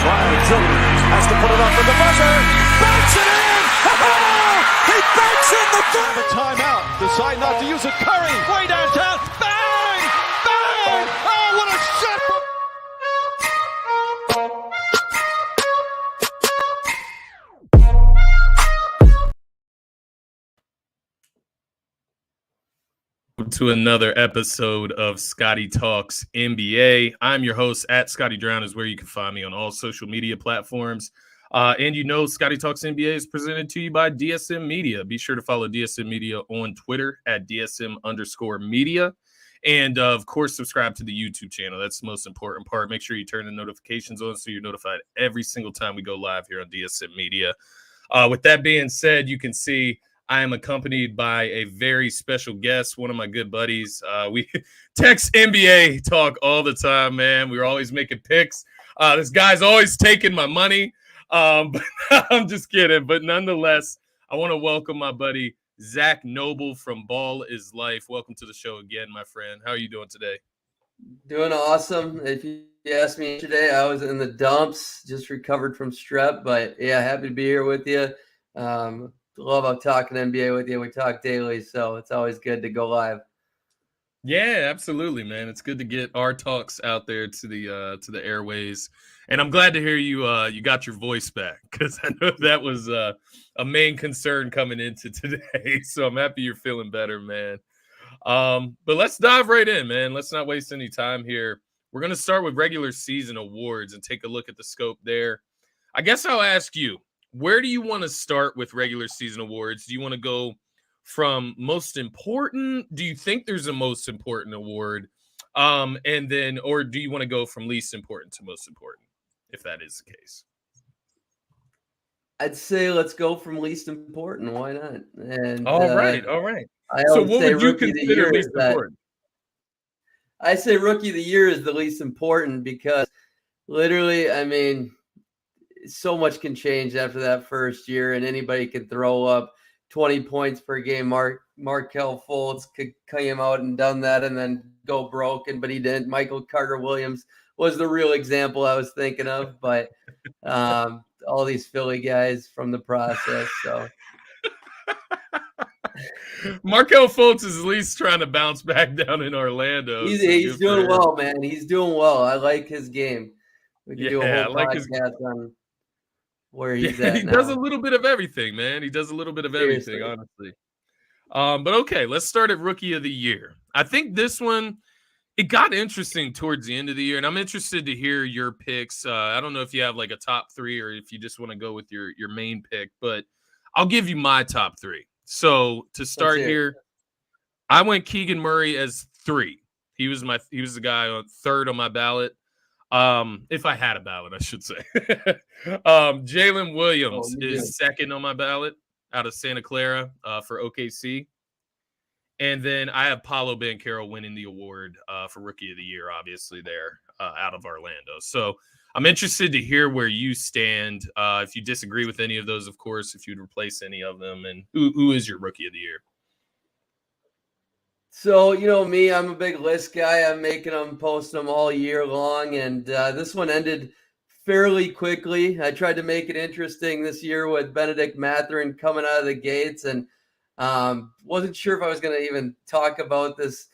Riley Jordan has to put it up for the buzzer. Banks it in! He banks in the third! The timeout. Decide not to use it. Curry, way downtown. Bang! Bang! Oh, what a shot! To another episode of Scotty Talks NBA. I'm your host at Scotty Drown is where you can find me on all social media platforms. And Scotty Talks NBA is presented to you by DSM Media. Be sure to follow DSM Media on Twitter at DSM_media. And of course, subscribe to the YouTube channel. That's the most important part. Make sure you turn the notifications on so you're notified every single time we go live here on DSM Media. With that being said, you can see I am accompanied by a very special guest, one of my good buddies. We text NBA talk all the time, man. We're always making picks. This guy's always taking my money. But I'm just kidding. But nonetheless, I want to welcome my buddy, Zak Noble from Ball is Life. Welcome to the show again, my friend. How are you doing today? Doing awesome. If you asked me today, I was in the dumps, just recovered from strep. But, yeah, happy to be here with you. Love talking NBA with you. We talk daily, so it's always good to go live. Yeah, absolutely, man. It's good to get our talks out there to the airways, and I'm glad to hear you got your voice back, because I know that was a main concern coming into today. So I'm happy you're feeling better, man. But let's dive right in, man. Let's not waste any time here. We're gonna start with regular season awards and take a look at the scope there. I guess I'll ask you, where do you want to start with regular season awards? Do you want to go from most important? Do you think there's a most important award? Or do you want to go from least important to most important, if that is the case? I'd say let's go from least important. Why not? And all right. So what would you consider least important? I say rookie of the year is the least important because literally, I mean, so much can change after that first year, and anybody can throw up 20 points per game. Markelle Fultz could come out and done that and then go broken, but he didn't. Michael Carter-Williams was the real example I was thinking of, but all these Philly guys from the process. So Markelle Fultz is at least trying to bounce back down in Orlando. He's doing well, man. He's doing well. I like his game. We can do a whole podcast on where he's at. He does a little bit of everything, man. He does a little bit of everything, honestly. But okay, let's start at rookie of the year. I think this one, it got interesting towards the end of the year, and I'm interested to hear your picks. I don't know if you have like a top three or if you just want to go with your main pick, but I'll give you my top three. So to start here, I went Keegan Murray as 3. He was the guy on third on my ballot. If I had a ballot, I should say. Jalen Williams is second on my ballot out of Santa Clara for OKC. And then I have Paolo Banchero winning the award for Rookie of the Year, obviously, there out of Orlando. So I'm interested to hear where you stand. If you disagree with any of those, of course, if you'd replace any of them, and who is your Rookie of the Year? So, me, I'm a big list guy. I'm making them, post them all year long. And this one ended fairly quickly. I tried to make it interesting this year with Bennedict Mathurin coming out of the gates, and wasn't sure if I was going to even talk about this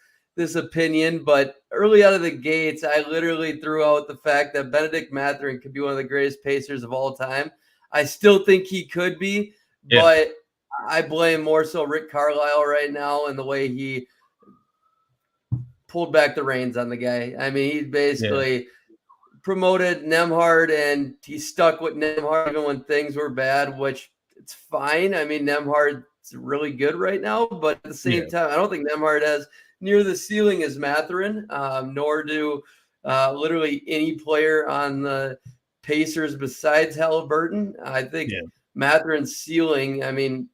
opinion. But early out of the gates, I literally threw out the fact that Bennedict Mathurin could be one of the greatest Pacers of all time. I still think he could be, but I blame more so Rick Carlisle right now and the way he pulled back the reins on the guy. I mean, he basically promoted Nembhard, and he stuck with Nembhard even when things were bad, which it's fine. I mean, Nembhard's really good right now, but at the same time, I don't think Nembhard has near the ceiling as Mathurin, nor do literally any player on the Pacers besides Halliburton. I think Mathurin's ceiling, I mean,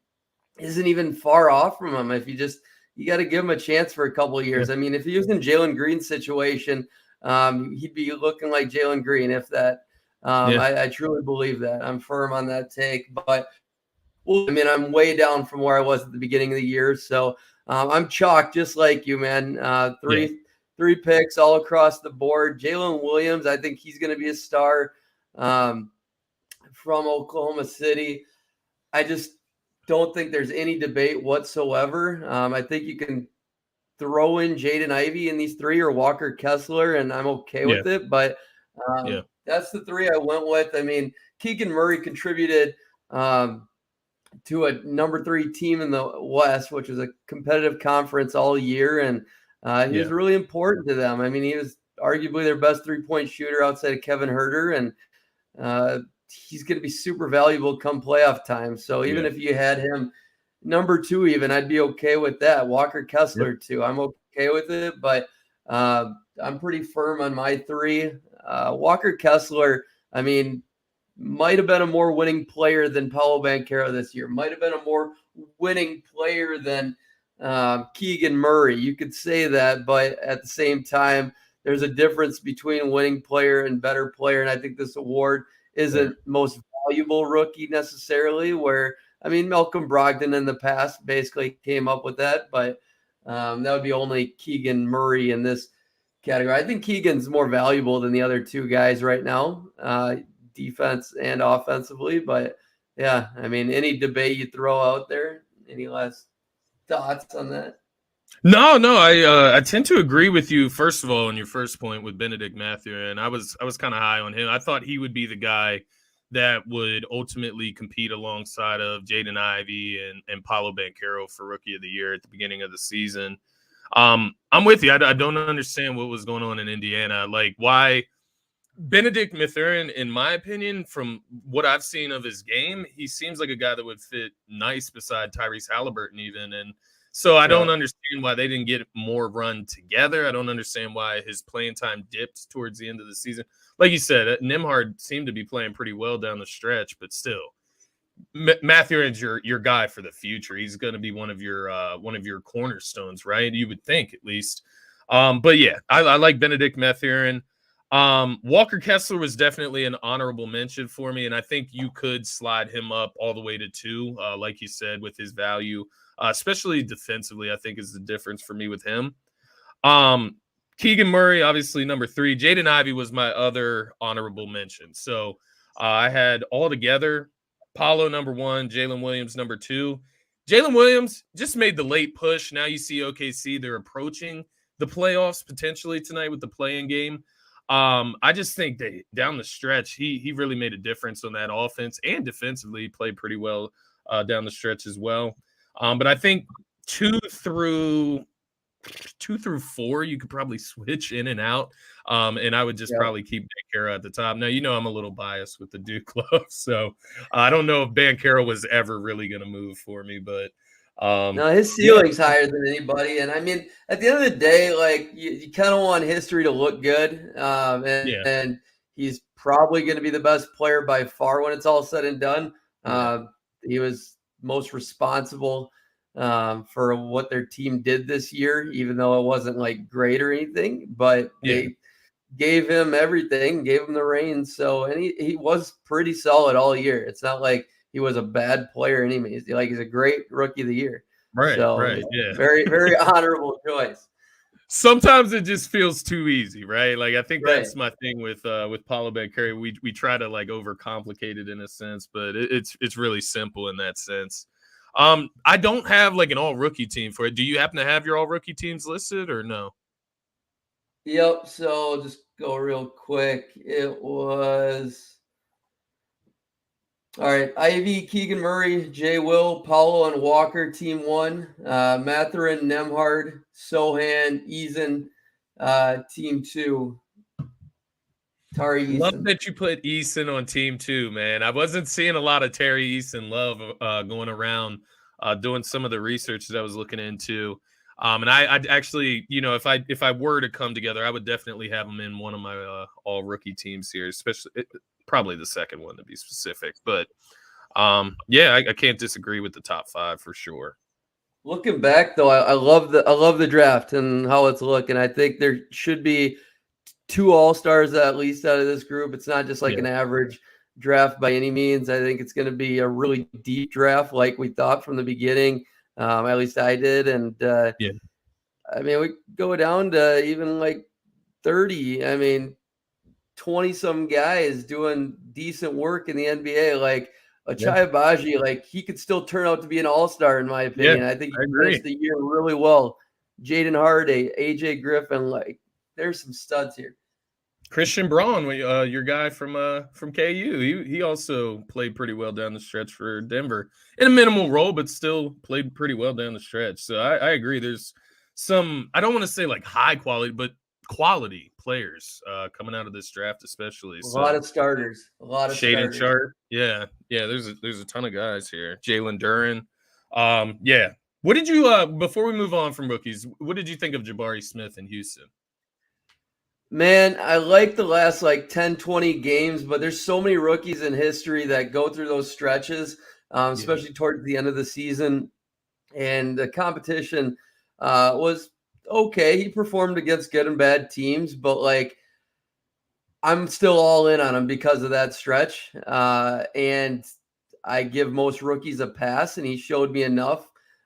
isn't even far off from him. If you got to give him a chance for a couple of years. I mean, if he was in Jalen Green's situation, he'd be looking like Jalen Green, if that. I truly believe that. I'm firm on that take. But, I mean, I'm way down from where I was at the beginning of the year. So I'm chalk just like you, man. Three picks all across the board. Jalen Williams, I think he's going to be a star. from Oklahoma City. I just don't think there's any debate whatsoever. I think you can throw in Jaden Ivey in these three or Walker Kessler, and I'm okay with it. But that's the three I went with. I mean, Keegan Murray contributed to a number 3 team in the West, which was a competitive conference all year. And he was really important to them. I mean, he was arguably their best 3-point shooter outside of Kevin Huerter. And he's going to be super valuable come playoff time. So even if you had him number 2, even, I'd be okay with that. Walker Kessler too. I'm okay with it, but I'm pretty firm on my 3. Walker Kessler, I mean, might have been a more winning player than Paolo Banchero this year. Might have been a more winning player than Keegan Murray. You could say that, but at the same time, there's a difference between winning player and better player. And I think this award isn't most valuable rookie necessarily, where, I mean, Malcolm Brogdon in the past basically came up with that, but that would be only Keegan Murray in this category. I think Keegan's more valuable than the other 2 guys right now, defense and offensively. But yeah, I mean, any debate you throw out there, any last thoughts on that? No, I tend to agree with you. First of all, on your first point with Benedict Mathurin, I was kind of high on him. I thought he would be the guy that would ultimately compete alongside of Jaden Ivey and Paolo Banchero for Rookie of the Year at the beginning of the season. I'm with you. I don't understand what was going on in Indiana. Like, why Benedict Mathurin, in my opinion, from what I've seen of his game, he seems like a guy that would fit nice beside Tyrese Halliburton even. And so I don't understand why they didn't get more run together. I don't understand why his playing time dipped towards the end of the season. Like you said, Nembhard seemed to be playing pretty well down the stretch, but still, Mathurin's your guy for the future. He's going to be one of your cornerstones, right? You would think, at least. But yeah, I like Benedict Mathurin. Walker Kessler was definitely an honorable mention for me, and I think you could slide him up all the way to 2, like you said, with his value, especially defensively. I think is the difference for me with him. Keegan Murray, obviously number 3. Jaden Ivey was my other honorable mention. So I had all together Paolo number 1, Jalen Williams number 2. Jalen Williams just made the late push. Now you see OKC, they're approaching the playoffs potentially tonight with the play-in game. I just think that down the stretch, he really made a difference on that offense, and defensively played pretty well down the stretch as well. But I think 2 through 4, you could probably switch in and out. And I would just probably keep Banchero at the top. Now, I'm a little biased with the Duke love, so I don't know if Banchero was ever really going to move for me, but no, his ceiling's higher than anybody. And I mean, at the end of the day, like, you kind of want history to look good. And he's probably going to be the best player by far when it's all said and done. He was most responsible for what their team did this year, even though it wasn't like great or anything, but they gave him everything, gave him the reins. So, and he was pretty solid all year. It's not like he was a bad player anyways. He's a great Rookie of the Year. Right. Very, very honorable choice. Sometimes it just feels too easy, right? Like, I think that's my thing with Paolo Banchero. We try to like overcomplicate it in a sense, but it's really simple in that sense. I don't have like an all rookie team for it. Do you happen to have your all rookie teams listed or no? Yep. So I'll just go real quick. It was all right. Ivy, Keegan Murray, Jay Will, Paolo, and Walker, team 1. Mathurin, Nembhard, Sohan, Eason, team 2. Tari Eason. Love that you put Eason on team 2, man. I wasn't seeing a lot of Terry Eason love going around doing some of the research that I was looking into. And I'd actually, if I were to come together, I would definitely have him in one of my all rookie teams here, especially probably the second one to be specific. But I can't disagree with the top 5 for sure. Looking back though, I love the draft and how it's looking. I think there should be 2 all-stars at least out of this group. It's not just like an average draft by any means. I think it's going to be a really deep draft like we thought from the beginning. At least I did. And I mean, we go down to even like 30. I mean, 20-some guys doing decent work in the NBA. Like Ochai Agbaji, like he could still turn out to be an all-star in my opinion. I think he finished the year really well. Jaden Hardy, AJ Griffin, like there's some studs here. Christian Braun, your guy from KU, he also played pretty well down the stretch for Denver in a minimal role, but still played pretty well down the stretch. So I agree. There's some, I don't want to say like high quality, but quality players coming out of this draft, especially. A lot of starters. Shaden Sharp. Yeah. There's a ton of guys here. Jalen Duren. What did you before we move on from rookies? What did you think of Jabari Smith in Houston? Man, I like the last like 10, 20 games, but there's so many rookies in history that go through those stretches, especially towards the end of the season. And the competition was okay. He performed against good and bad teams, but like I'm still all in on him because of that stretch. And I give most rookies a pass, and he showed me enough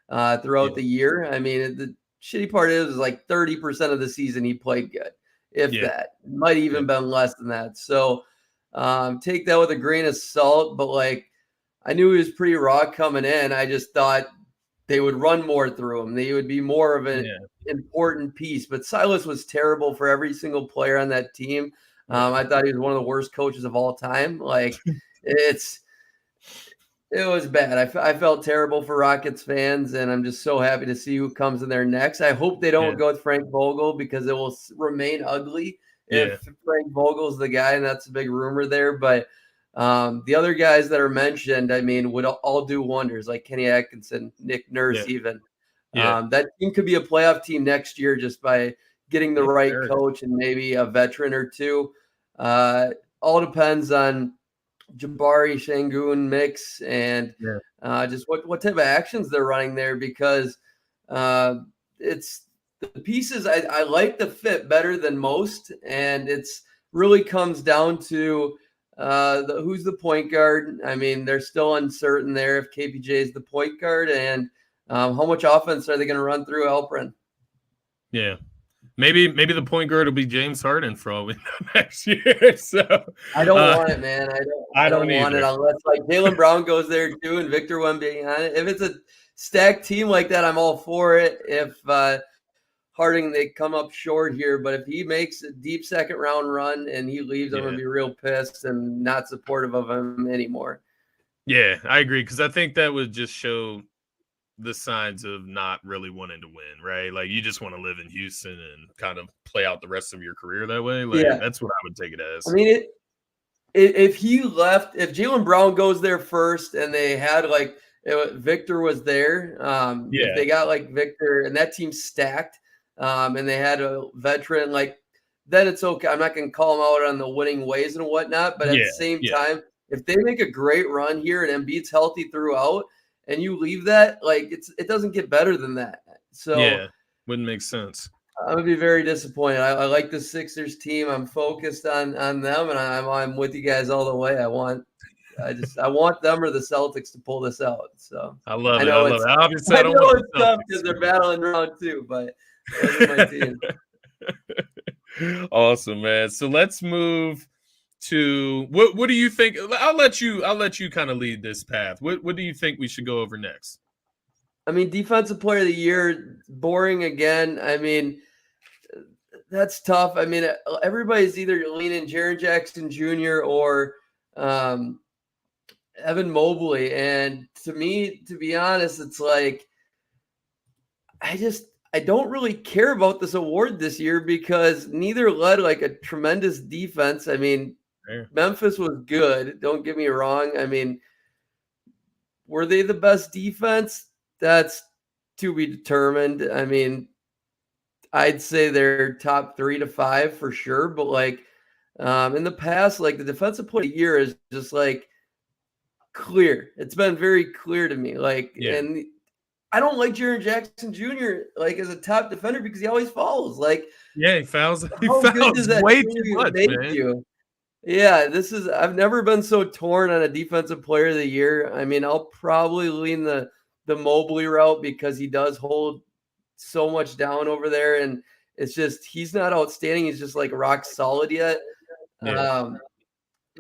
throughout the year. I mean, the shitty part is like 30% of the season he played good. If that might even been less than that. So take that with a grain of salt. But like, I knew he was pretty raw coming in. I just thought they would run more through him. They would be more of an important piece. But Silas was terrible for every single player on that team. I thought he was one of the worst coaches of all time. Like it was bad. I felt terrible for Rockets fans, and I'm just so happy to see who comes in there next. I hope they don't go with Frank Vogel because it will remain ugly if Frank Vogel's the guy, and that's a big rumor there. But the other guys that are mentioned, I mean, would all do wonders, like Kenny Atkinson, Nick Nurse even. That team could be a playoff team next year just by getting the right coach and maybe a veteran or two. All depends on Jabari Şengün mix and just what type of actions they're running there, because it's the pieces I like the fit better than most, and it's really comes down to who's the point guard. I mean, they're still uncertain there if KPJ is the point guard, and how much offense are they going to run through Alperen? Yeah. Maybe the point guard will be James Harden for all we know next year. So I don't want it, man. I don't want it unless like Jaylen Brown goes there too and Victor Wembanyama. If it's a stacked team like that, I'm all for it. If Harding they come up short here, but if he makes a deep second round run and he leaves, I'm gonna be real pissed and not supportive of him anymore. Yeah, I agree, because I think that would just show the signs of not really wanting to win, right? Like you just want to live in Houston and kind of play out the rest of your career that way. Like that's what I would take it as. I mean, if he left, if Jaylen Brown goes there first and they had like Victor was there, if they got like Victor and that team's stacked, and they had a veteran, like then it's okay. I'm not going to call them out on the winning ways and whatnot, but at the same time, if they make a great run here and Embiid's healthy throughout, and you leave that, like it doesn't get better than that. So wouldn't make sense. I would be very disappointed. I like the Sixers team. I'm focused on them, and I'm with you guys all the way. I want them or the Celtics to pull this out. So I love it. Obviously, I don't know want it's tough because they're battling round two, but those are my team. Awesome, man. So let's move to what do you think? I'll let you kind of lead this path. What do you think we should go over next? I mean, defensive player of the year, boring again. I mean, that's tough. I mean, everybody's either leaning Jaren Jackson Jr. or Evan Mobley, and to me, to be honest, it's like I don't really care about this award this year because neither led like a tremendous defense. I mean, Memphis was good. Don't get me wrong. I mean, were they the best defense? That's to be determined. I mean, I'd say they're top 3 to 5 for sure. But like in the past, like the defensive player of the year is just like clear. It's been very clear to me. Like, and I don't like Jaren Jackson Jr. like as a top defender because he always fouls. Like, he fouls. He fouls way too much, man. Yeah, I've never been so torn on a defensive player of the year. I mean, I'll probably lean the Mobley route because he does hold so much down over there, and it's just he's not outstanding. He's just like rock solid yet.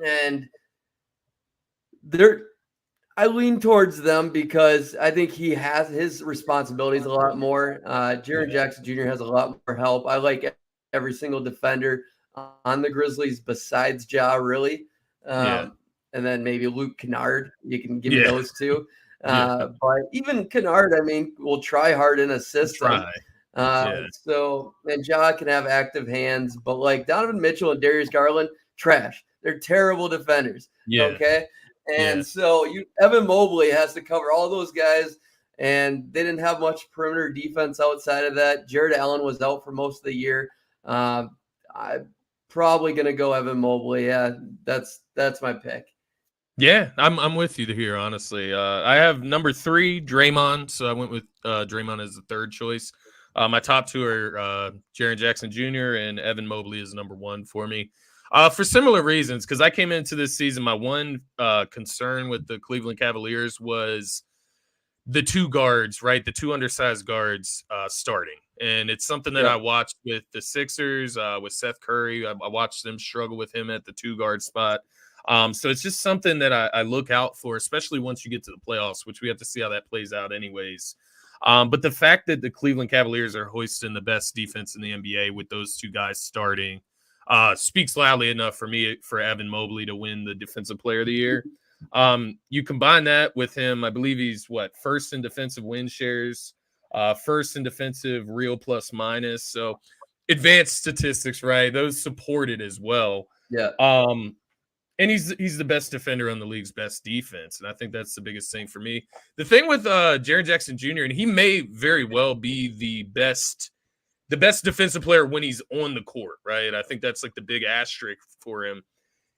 And I lean towards them because I think he has his responsibilities a lot more. Jaren Jackson Jr. has a lot more help. I like every single defender on the Grizzlies besides Ja, really. And then maybe Luke Kennard. You can give me those two. But even Kennard, I mean, will try hard in a system. So, and Ja can have active hands. But like Donovan Mitchell and Darius Garland, trash. They're terrible defenders. Okay. And so Evan Mobley has to cover all those guys, and they didn't have much perimeter defense outside of that. Jared Allen was out for most of the year. I'm probably gonna go Evan Mobley. Yeah, that's my pick. Yeah, I'm with you here, honestly. I have number 3, Draymond, so I went with Draymond as the third choice. My top 2 are Jaren Jackson Jr. and Evan Mobley is number 1 for me. For similar reasons, because I came into this season, my one concern with the Cleveland Cavaliers was the 2 guards, right? The 2 undersized guards starting. And it's something that I watched with the Sixers, with Seth Curry. I watched them struggle with him at the 2 guard spot. So it's just something that I look out for, especially once you get to the playoffs, which we have to see how that plays out anyways. But the fact that the Cleveland Cavaliers are hoisting the best defense in the NBA with those 2 guys starting speaks loudly enough for me for Evan Mobley to win the Defensive Player of the Year. You combine that with him, I believe he's first in defensive win shares, first in defensive real plus minus. So advanced statistics, right? Those supported as well. Yeah. And he's the best defender on the league's best defense. And I think that's the biggest thing for me. The thing with Jaren Jackson Jr., and he may very well be the best defensive player when he's on the court, right? I think that's like the big asterisk for him.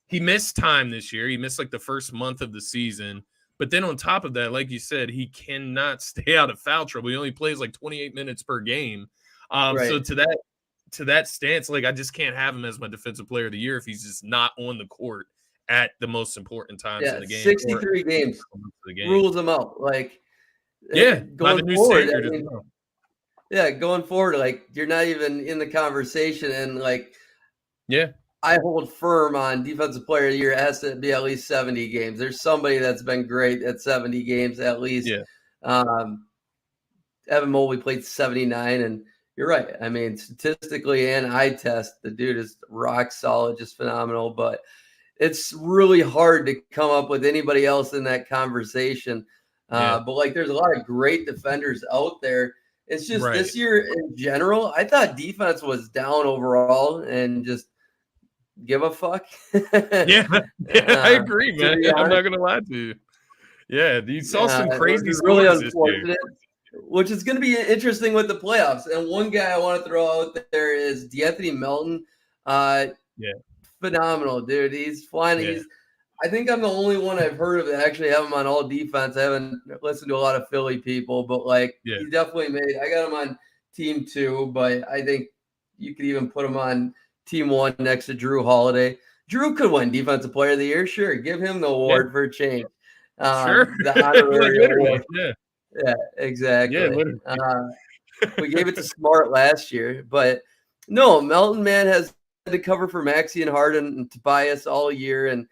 He missed time this year. He missed like the first month of the season. But then on top of that, like you said, he cannot stay out of foul trouble. He only plays like 28 minutes per game. So to that stance, like I just can't have him as my Defensive Player of the Year if he's just not on the court at the most important times in the game. 63 games rules him out. Like going forward. Going forward, like you're not even in the conversation, and like I hold firm on Defensive Player of the Year. It has to be at least 70 games. There's somebody that's been great at 70 games at least. Evan Mobley played 79, and you're right. I mean, statistically and eye test, the dude is rock solid, just phenomenal. But it's really hard to come up with anybody else in that conversation. But like, there's a lot of great defenders out there. It's just this year in general, I thought defense was down overall and just give a fuck. I agree, man. I'm not going to lie to you. Yeah, you saw some crazy really unfortunate, which is going to be interesting with the playoffs. And one guy I want to throw out there is DeAnthony Melton. Phenomenal, dude. He's flying. I think I'm the only one I've heard of that actually have him on all defense. I haven't listened to a lot of Philly people, but like he definitely made. I got him on team 2, but I think you could even put him on team 1 next to Drew Holiday. Drew could win Defensive Player of the Year. Sure, give him the award for a change. The honorary award. Yeah, exactly. We gave it to Smart last year, but no, Melton, man, has had to cover for Maxey and Harden and Tobias all year, and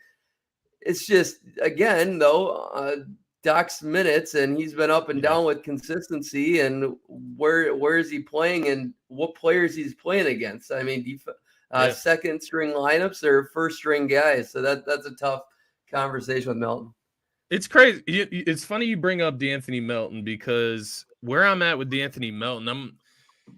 it's just, again, though, Doc's minutes, and he's been up and down with consistency, and where is he playing and what players he's playing against. I mean, second string lineups or first string guys. So that's a tough conversation with Melton. It's crazy. It's funny you bring up DeAnthony Melton, because where I'm at with DeAnthony Melton,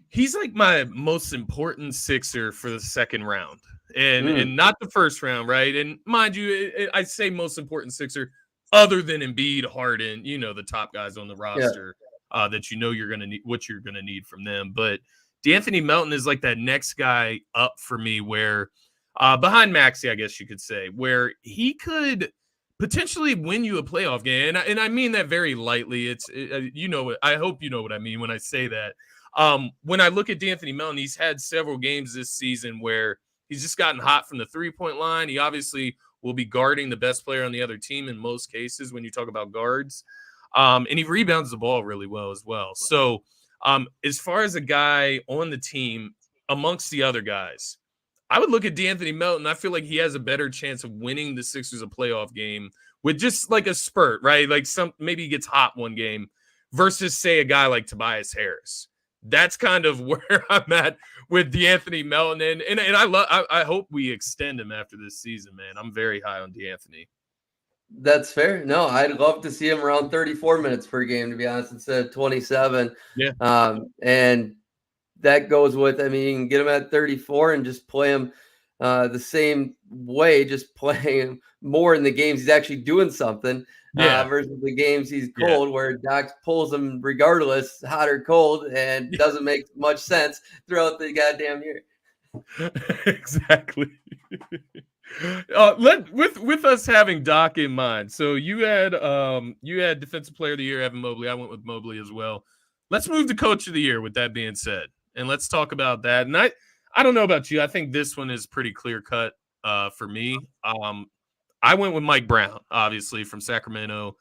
he's like my most important Sixer for the second round. And not the first round, right? And mind you, I say most important Sixer other than Embiid, Harden, the top guys on the roster that you're going to need, what you're going to need from them. But DeAnthony Melton is like that next guy up for me where behind Maxey, I guess you could say, where he could potentially win you a playoff game. And I mean that very lightly. I hope you know what I mean when I say that. When I look at DeAnthony Melton, he's had several games this season where he's just gotten hot from the three-point line. He obviously will be guarding the best player on the other team in most cases when you talk about guards. And he rebounds the ball really well as well. So as far as a guy on the team amongst the other guys, I would look at DeAnthony Melton. I feel like he has a better chance of winning the Sixers a playoff game with just like a spurt, right? Like maybe he gets hot one game versus say a guy like Tobias Harris. That's kind of where I'm at with DeAnthony Melton, and I hope we extend him after this season, man. I'm very high on DeAnthony. That's fair. No, I'd love to see him around 34 minutes per game, to be honest, instead of 27. Yeah. And that goes with, I mean, you can get him at 34 and just play him the same way, just playing him more in the games he's actually doing something versus the games he's cold, where Doc pulls him regardless, hot or cold, and doesn't make much sense throughout the goddamn year. Exactly. With us having Doc in mind, so you had Defensive Player of the Year Evan Mobley. I went with Mobley as well. Let's move to Coach of the Year. With that being said, and let's talk about that. And I don't know about you. I think this one is pretty clear cut for me. I went with Mike Brown, obviously from Sacramento,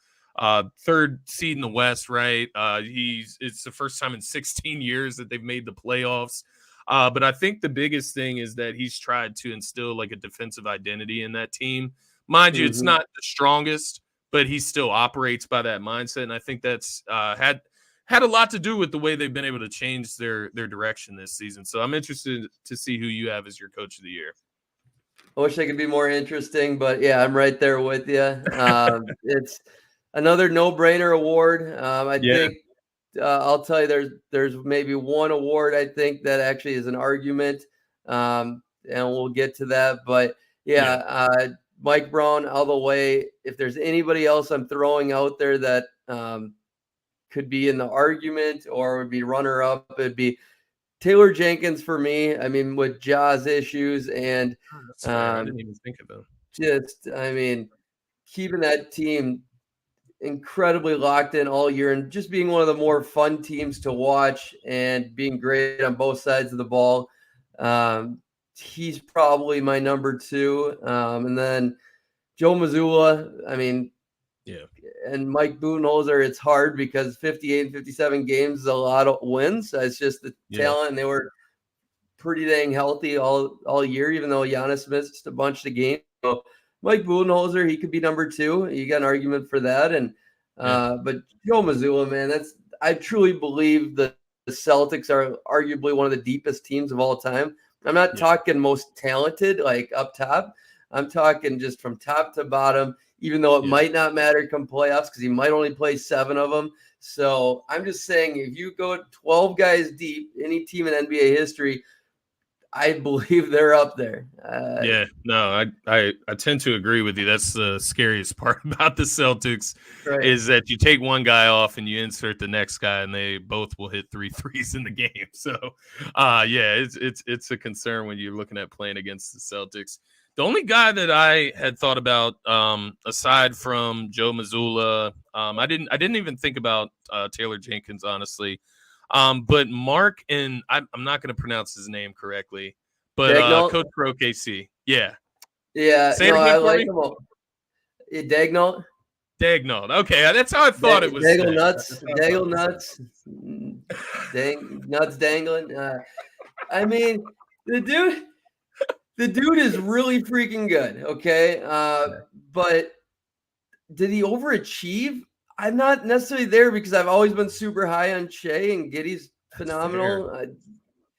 third seed in the West. Right? It's the first time in 16 years that they've made the playoffs. But I think the biggest thing is that he's tried to instill like a defensive identity in that team. Mind you, it's not the strongest, but he still operates by that mindset. And I think that's had a lot to do with the way they've been able to change their direction this season. So I'm interested to see who you have as your Coach of the Year. I wish I could be more interesting, but yeah, I'm right there with you. It's another no-brainer award. I think I'll tell you there's maybe one award I think that actually is an argument, and we'll get to that. But Mike Brown all the way. If there's anybody else I'm throwing out there that could be in the argument or would be runner-up, it'd be Taylor Jenkins for me. I mean, with Ja's issues and I didn't even think of them. Just, I mean, keeping that team incredibly locked in all year and just being one of the more fun teams to watch and being great on both sides of the ball. He's probably my number two. And then Joe Mazzulla, I mean, and Mike Budenholzer, it's hard because 58 and 57 games is a lot of wins. It's just the talent, and they were pretty dang healthy all year, even though Giannis missed a bunch of games. So Mike Budenholzer, he could be number two. You got an argument for that. And but Joe Mazzulla, man, I truly believe that the Celtics are arguably one of the deepest teams of all time. I'm not talking most talented, like up top. I'm talking just from top to bottom, even though it might not matter come playoffs because he might only play 7 of them. So I'm just saying, if you go 12 guys deep, any team in NBA history, I believe they're up there. I tend to agree with you. That's the scariest part about the Celtics is that you take one guy off and you insert the next guy, and they both will hit 3 threes in the game. So, it's a concern when you're looking at playing against the Celtics. The only guy that I had thought about, aside from Joe Mazzulla, I didn't even think about Taylor Jenkins, honestly. But Mark, and I'm not going to pronounce his name correctly, but Coach for OKC. Yeah. Say it again I for like me. him all. Daignault. Daignault. Okay, that's how I thought it was. Daigle nuts. Nuts dangling. I mean, the dude is really freaking good. Okay. But did he overachieve? I'm not necessarily there because I've always been super high on Shea, and Giddey's phenomenal.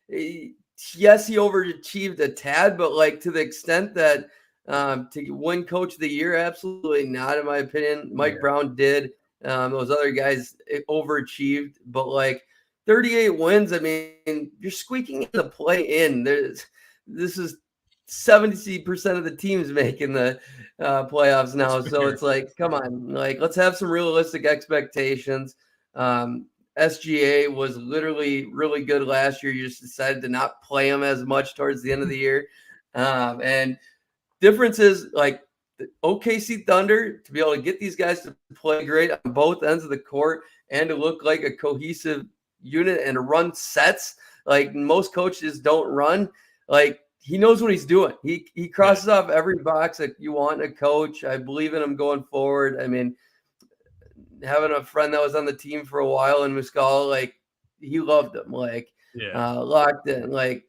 Yes, he overachieved a tad, but like to the extent that to win Coach of the Year, absolutely not, in my opinion. Mike Brown did. Those other guys overachieved, but like 38 wins. I mean, you're squeaking in the play-in. This is 70% of the teams making the playoffs now. So it's like, come on, like let's have some realistic expectations. SGA was literally really good last year. You just decided to not play him as much towards the end of the year. And differences like the OKC Thunder, to be able to get these guys to play great on both ends of the court and to look like a cohesive unit and to run sets like most coaches don't run. Like, he knows what he's doing. He crosses off every box that you want in a coach. I believe in him going forward. I mean, having a friend that was on the team for a while in Muscala, like he loved him, like locked in. Like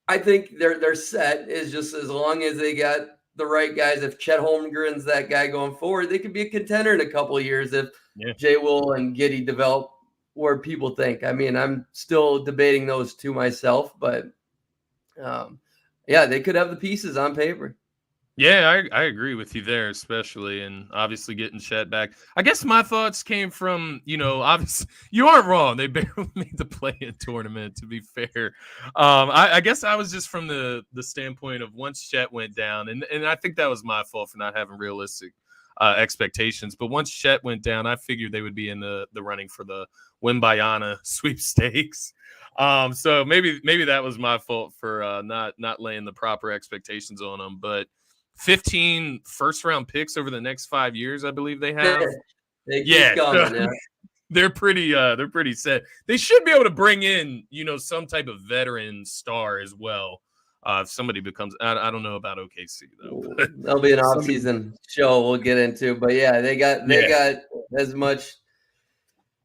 I think their set is just as long as they got the right guys. If Chet Holmgren's that guy going forward, they could be a contender in a couple of years if Jay Will and Giddey develop where people think. I mean, I'm still debating those two myself, but they could have the pieces on paper. Yeah, I agree with you there, especially, and obviously getting Chet back. I guess my thoughts came from, obviously you aren't wrong. They barely made the play-in tournament, to be fair. I guess I was just from the standpoint of once Chet went down, and I think that was my fault for not having realistic expectations. But once Chet went down, I figured they would be in the running for the Wimbayana sweepstakes. So maybe that was my fault for not laying the proper expectations on them, but 15 first-round picks over the next 5 years, I believe they have. They keep going, They're pretty set. They should be able to bring in, some type of veteran star as well. If somebody becomes, I don't know about OKC though. That'll be an off-season show we'll get into, but yeah, they got as much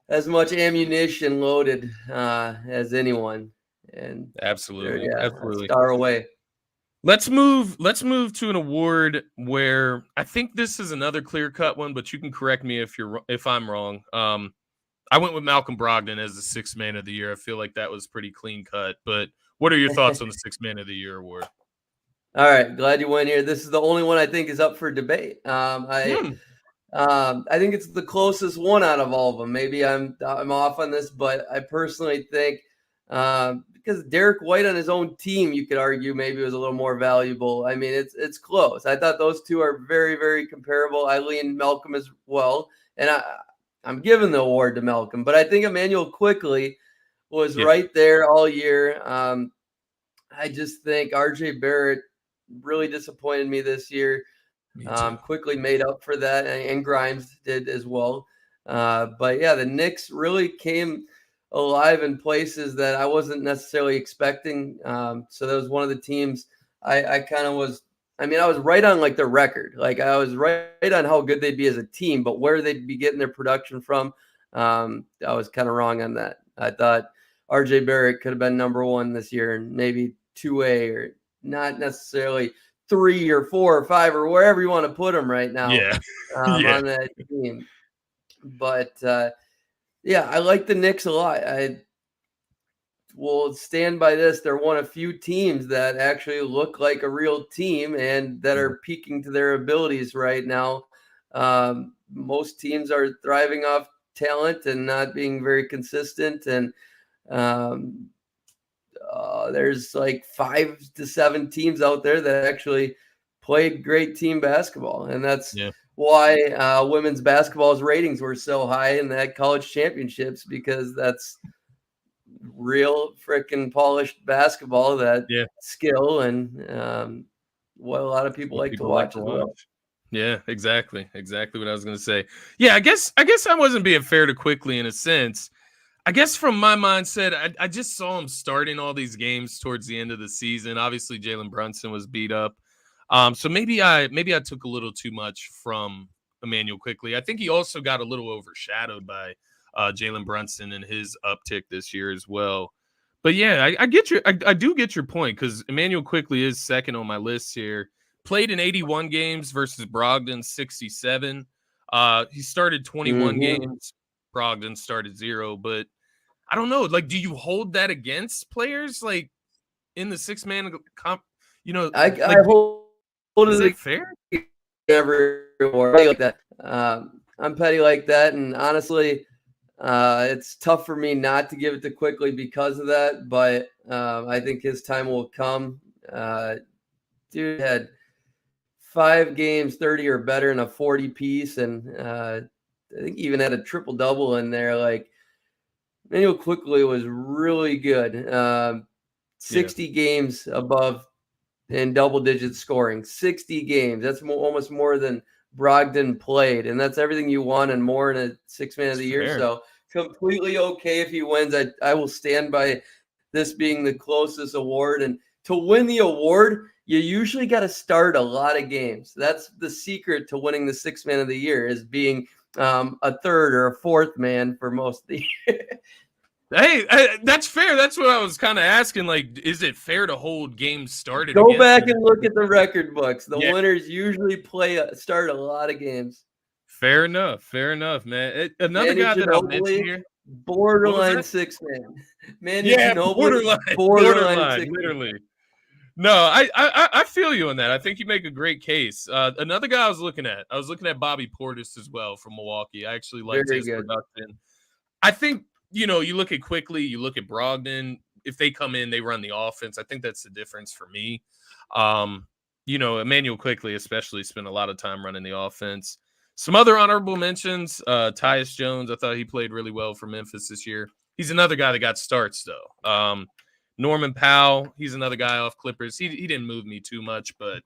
ammunition loaded as anyone, and absolutely. Star away. Let's move to an award where I think this is another clear-cut one, but you can correct me if I'm wrong. I went with Malcolm Brogdon as the Sixth Man of the Year. I feel like that was pretty clean cut. But what are your thoughts on the Sixth Man of the Year award? All right, glad you went here. This is the only one I think is up for debate. I think it's the closest one out of all of them. Maybe I'm off on this, but I personally think because Derek White on his own team, you could argue maybe was a little more valuable. I mean, it's close. I thought those two are very, very comparable. I lean Malcolm as well, and I'm giving the award to Malcolm, but I think Emmanuel Quickley was right there all year. I just think RJ Barrett really disappointed me this year. Quickly made up for that, and Grimes did as well. But yeah, the Knicks really came alive in places that I wasn't necessarily expecting. So that was one of the teams I kind of was. I mean, I was right on like the record. Like I was right on how good they'd be as a team, but where they'd be getting their production from, I was kind of wrong on that. I thought RJ Barrett could have been number one this year, and maybe 2A, or not necessarily 3 or 4 or 5 or wherever you want to put him right now on that team. But I like the Knicks a lot. I will stand by this. They're one of few teams that actually look like a real team and that are peaking to their abilities right now. Most teams are thriving off talent and not being very consistent. And there's like 5 to 7 teams out there that actually play great team basketball. And that's why women's basketball's ratings were so high in that college championships, because that's real freaking polished basketball, that skill, and what a lot of people like to watch as well. Yeah, exactly what I was going to say. Yeah, I guess I wasn't being fair to Quickley in a sense. I guess from my mindset, I just saw him starting all these games towards the end of the season. Obviously, Jalen Brunson was beat up. So maybe I took a little too much from Emmanuel Quickley. I think he also got a little overshadowed by Jalen Brunson and his uptick this year as well. But yeah, I get your I do get your point, because Emmanuel Quickley is second on my list here. Played in 81 games versus Brogdon 67. He started 21 games. Brogdon started 0, but I don't know. Like, do you hold that against players like in the 6-man comp? I hold is it fair? Everywhere like that. I'm petty like that, and honestly, it's tough for me not to give it to Quickley because of that. But I think his time will come. Dude had 5 games, 30 or better, in a 40 piece, and I think he even had a triple double in there. Like, Emmanuel Quickley was really good. 60 games above in double digit scoring. 60 games. That's almost more than Brogdon played, and that's everything you want and more in a 6-man of the year. Fair. So completely okay if he wins. I will stand by this being the closest award. And to win the award, you usually got to start a lot of games. That's the secret to winning the 6-man of the year, is being a third or a fourth man for most of the year. Hey, that's fair. That's what I was kind of asking. Like, is it fair to hold games started? Go back and look at the record books. The Yeah. winners usually start a lot of games. Fair enough, man. Another guy that I'll mention here, borderline 6-man. Borderline, literally. No, I feel you on that. I think you make a great case. Another guy I was looking at Bobby Portis as well from Milwaukee. I actually liked his production. I think, you look at Quickly, you look at Brogdon. If they come in, they run the offense. I think that's the difference for me. Emmanuel Quickly especially spent a lot of time running the offense. Some other honorable mentions, Tyus Jones. I thought he played really well for Memphis this year. He's another guy that got starts, though. Norman Powell, he's another guy off Clippers. He didn't move me too much, but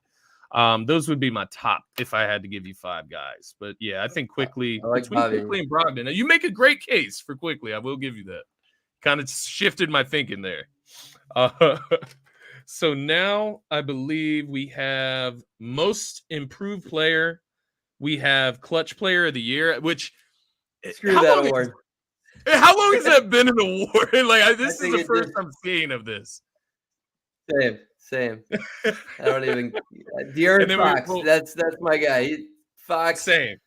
those would be my top if I had to give you 5 guys. But, yeah, I think Quickly, between Quickly and Brogdon. Now, you make a great case for Quickly. I will give you that. Kind of shifted my thinking there. So now I believe we have most improved player. We have clutch player of the year, which screw that award. How long has that been an award? This is the first I'm seeing of this. Same. I don't even. De'Aaron Fox. That's my guy. Fox. Same.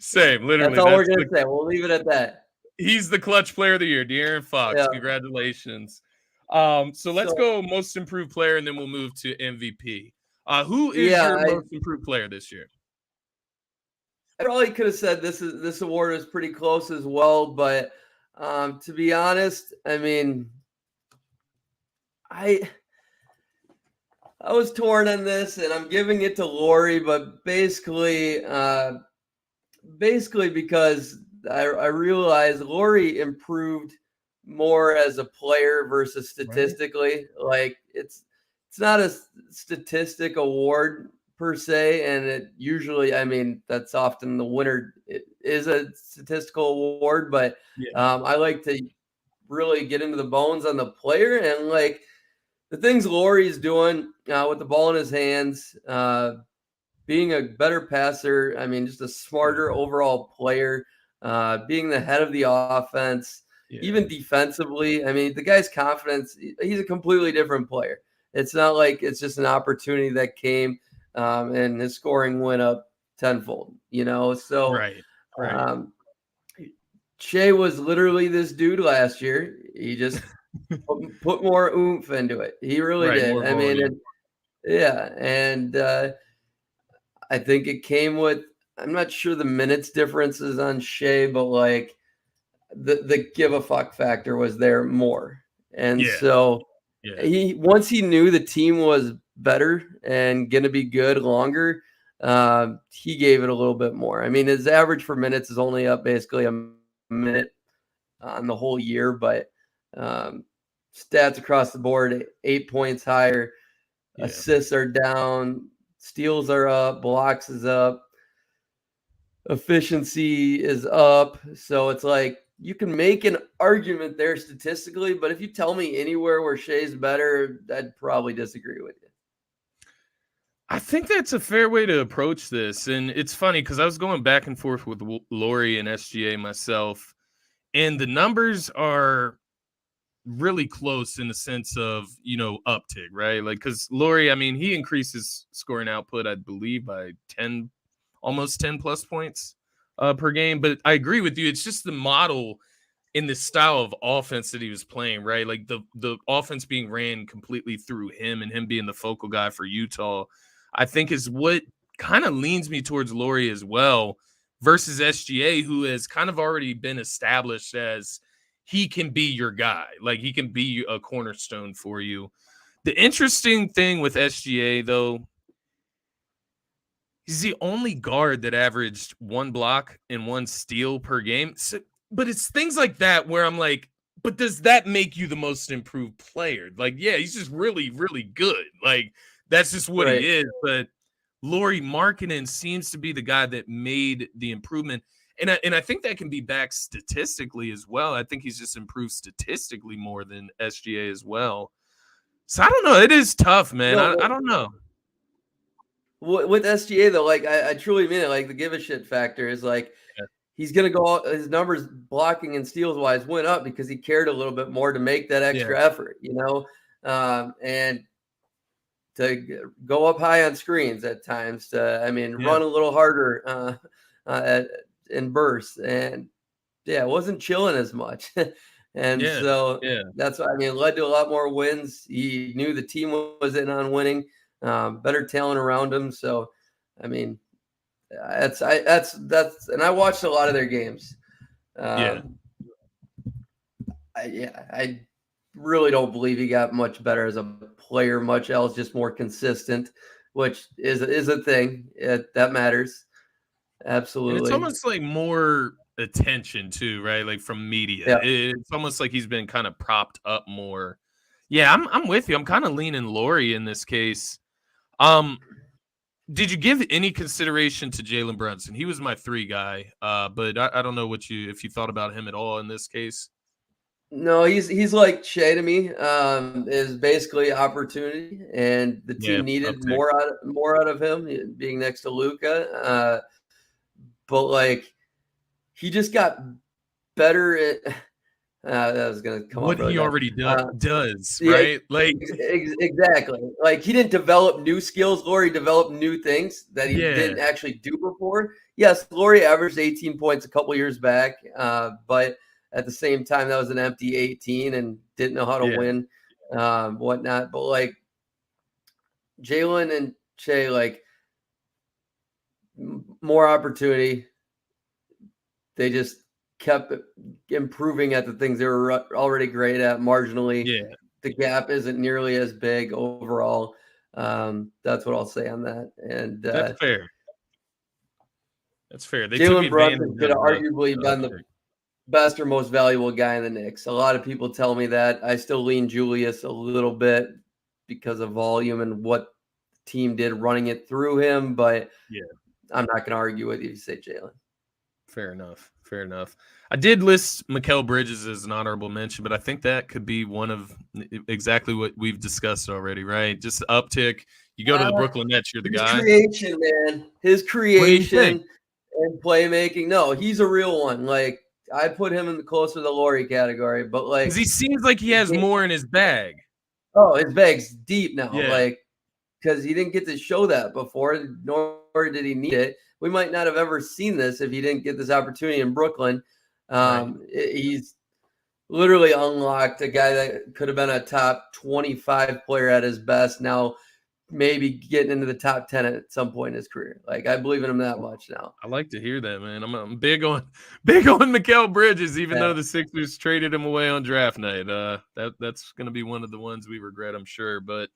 Literally. That's all we're gonna say. We'll leave it at that. He's the clutch player of the year, De'Aaron Fox. Yeah. Congratulations. So let's go most improved player, and then we'll move to MVP. Who is your most improved player this year? I probably could have said this award is pretty close as well, but to be honest, I mean, I was torn on this, and I'm giving it to Lauri, but basically because I realized Lauri improved more as a player versus statistically. Right. Like it's not a statistic award per se, and it usually, I mean, that's often the winner. It is a statistical award, but I like to really get into the bones on the player, and like the things Lauri's doing with the ball in his hands, being a better passer. I mean, just a smarter overall player, being the head of the offense. Yeah. Even defensively, I mean, the guy's confidence, he's a completely different player. It's not like it's just an opportunity that came and his scoring went up tenfold, So, right. Shea was literally this dude last year. He just put more oomph into it. He really did. I mean, and I think it came with, I'm not sure the minutes differences on Shea, but like, the give a fuck factor was there more. And so once he knew the team was better and going to be good longer, he gave it a little bit more. I mean, his average for minutes is only up basically a minute on the whole year, but stats across the board, 8 points higher, assists are down, steals are up, blocks is up, efficiency is up. So it's like, you can make an argument there statistically, but if you tell me anywhere where Shea's better, I'd probably disagree with you. I think that's a fair way to approach this. And it's funny because I was going back and forth with Lauri and SGA myself, and the numbers are really close in the sense of, uptick, right? Like, because Lauri, I mean, he increases scoring output, I believe, by almost 10 plus points per game. But I agree with you. It's just the model in the style of offense that he was playing, right? Like the offense being ran completely through him and him being the focal guy for Utah, I think is what kind of leans me towards Lauri as well versus SGA, who has kind of already been established as he can be your guy. Like he can be a cornerstone for you. The interesting thing with SGA, though, he's the only guard that averaged 1 block and 1 steal per game. So, but it's things like that where I'm like, but does that make you the most improved player? Like, yeah, he's just really, really good. Like, that's just what he is. But Lauri Markkanen seems to be the guy that made the improvement. And I think that can be back statistically as well. I think he's just improved statistically more than SGA as well. So I don't know. It is tough, man. I don't know. With SGA, though, like I truly mean it. Like the give a shit factor is like he's going to go out. His numbers blocking and steals wise went up because he cared a little bit more to make that extra effort, and to go up high on screens at times, run a little harder in bursts. And it wasn't chilling as much. That's what led to a lot more wins. He knew the team was in on winning, better talent around him. So, and I watched a lot of their games. I really don't believe he got much better as a player, much else, just more consistent, which is a thing that matters. Absolutely. And it's almost like more attention too, right? Like from media. It's almost like he's been kind of propped up more. Yeah, I'm with you. I'm kind of leaning Laurie in this case. Did you give any consideration to Jalen Brunson? He was my 3 guy, but I don't know if you thought about him at all in this case. No, he's like Shea to me. Is basically opportunity, and the team needed more out of him being next to Luka. But he just got better at. That was going to come what up. He already does, right? Exactly. He didn't develop new skills. Laurie developed new things that he didn't actually do before. Yes, Laurie averaged 18 points a couple years back, but at the same time, that was an empty 18 and didn't know how to win, whatnot. But Jalen and Shea, more opportunity. They just kept improving at the things they were already great at marginally. The gap isn't nearly as big overall. That's what I'll say on that. And that's fair. They Jalen Brunson could have arguably been the best or most valuable guy in the Knicks. A lot of people tell me that. I still lean Julius a little bit because of volume and what the team did running it through him, but I'm not going to argue with you if you say Jalen. Fair enough. I did list Mikal Bridges as an honorable mention, but I think that could be one of exactly what we've discussed already, right? Just uptick. You go to the Brooklyn Nets, you're the guy. Creation, man. His creation and playmaking. No, he's a real one. I put him in the closer to the Laurie category, but because he seems like he has more in his bag. Oh, his bag's deep now. Because he didn't get to show that before, nor did he need it. We might not have ever seen this if he didn't get this opportunity in Brooklyn. He's literally unlocked a guy that could have been a top 25 player at his best. Now, maybe getting into the top 10 at some point in his career. I believe in him that much now. I like to hear that, man. I'm big on Mikal Bridges, even though the Sixers traded him away on draft night. That's going to be one of the ones we regret, I'm sure. But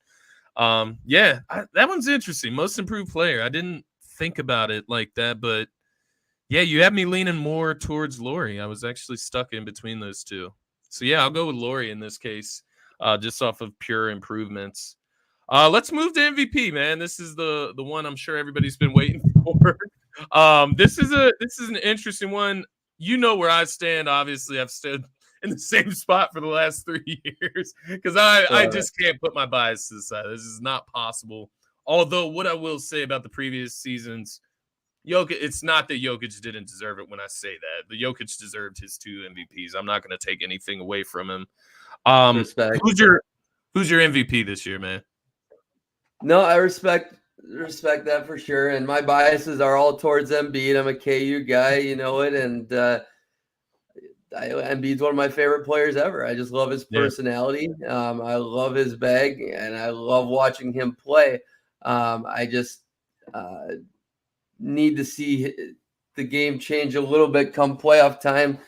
that one's interesting. Most improved player. I didn't think about it like that, but you have me leaning more towards Laurie. I was actually stuck in between those two. So I'll go with Laurie in this case, just off of pure improvements. Let's move to MVP, man. This is the one I'm sure everybody's been waiting for. This is an interesting one. You know where I stand. Obviously, I've stood in the same spot for the last 3 years because I just can't put my bias to the side. This is not possible. Although what I will say about the previous seasons, Jokic, it's not that Jokic didn't deserve it when I say that. The Jokic deserved his 2 MVPs. I'm not going to take anything away from him. Who's your MVP this year, man? No, I respect that for sure. And my biases are all towards Embiid. I'm a KU guy, you know it. And Embiid's one of my favorite players ever. I just love his personality. I love his bag, and I love watching him play. I just need to see the game change a little bit come playoff time.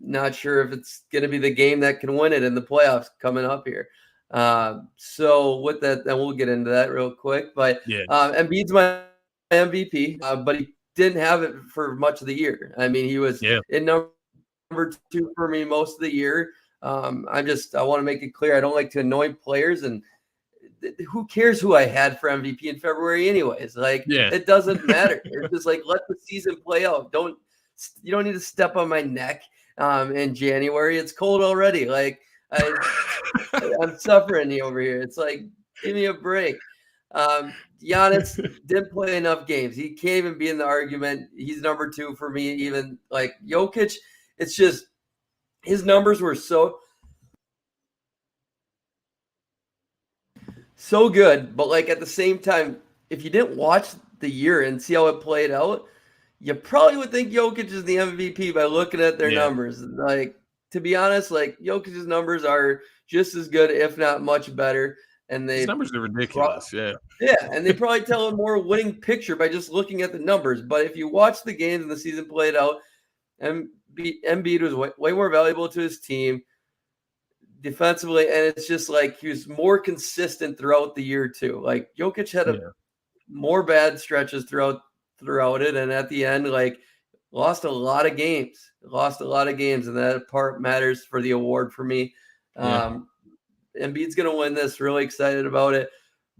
Not sure if it's going to be the game that can win it in the playoffs coming up here. So with that, then we'll get into that real quick. But Embiid's my MVP, but he didn't have it for much of the year. He was in number 2 for me most of the year. I want to make it clear I don't like to anoint players, and who cares who I had for MVP in February anyways? It doesn't matter. It's just let the season play out. You don't need to step on my neck in January. It's cold already. I'm suffering over here. It's give me a break. Giannis didn't play enough games. He can't even be in the argument. He's number 2 for me. Even like Jokic, it's just his numbers were so good. But like at the same time, if you didn't watch the year and see how it played out, you probably would think Jokic is the MVP by looking at their numbers. Like, to be honest, like Jokic's numbers are just as good, if not much better. And His numbers are ridiculous. Yeah, and they probably tell a more winning picture by just looking at the numbers. But if you watch the games and the season played out, Embiid was way more valuable to his team defensively, and it's just like he was more consistent throughout the year too. Like Jokic had more bad stretches throughout it, and at the end, like lost a lot of games, and that part matters for the award for me. Embiid's gonna win this. Really excited about it,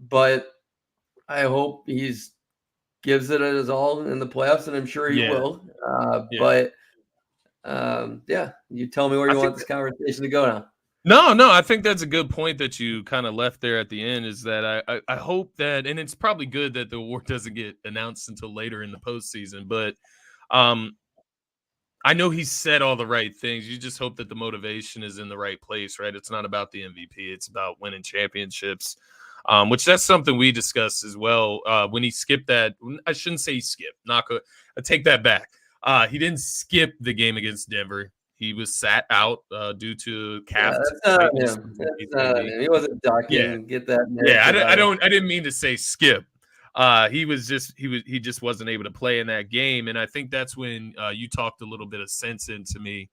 but I hope he's gives it his all in the playoffs, and I'm sure he will. But you tell me where you want this conversation to go now. No, I think that's a good point that you kind of left there at the end, is that I hope that, and it's probably good that the award doesn't get announced until later in the postseason, but I know he said all the right things. You just hope that the motivation is in the right place, right? It's not about the MVP. It's about winning championships, which that's something we discussed as well. When he skipped that, I shouldn't say he skipped. I take that back. He didn't skip the game against Denver. He was sat out due to calf. That's not him. He wasn't ducking. Get that. I didn't mean to say skip. He just wasn't able to play in that game, and I think that's when you talked a little bit of sense into me,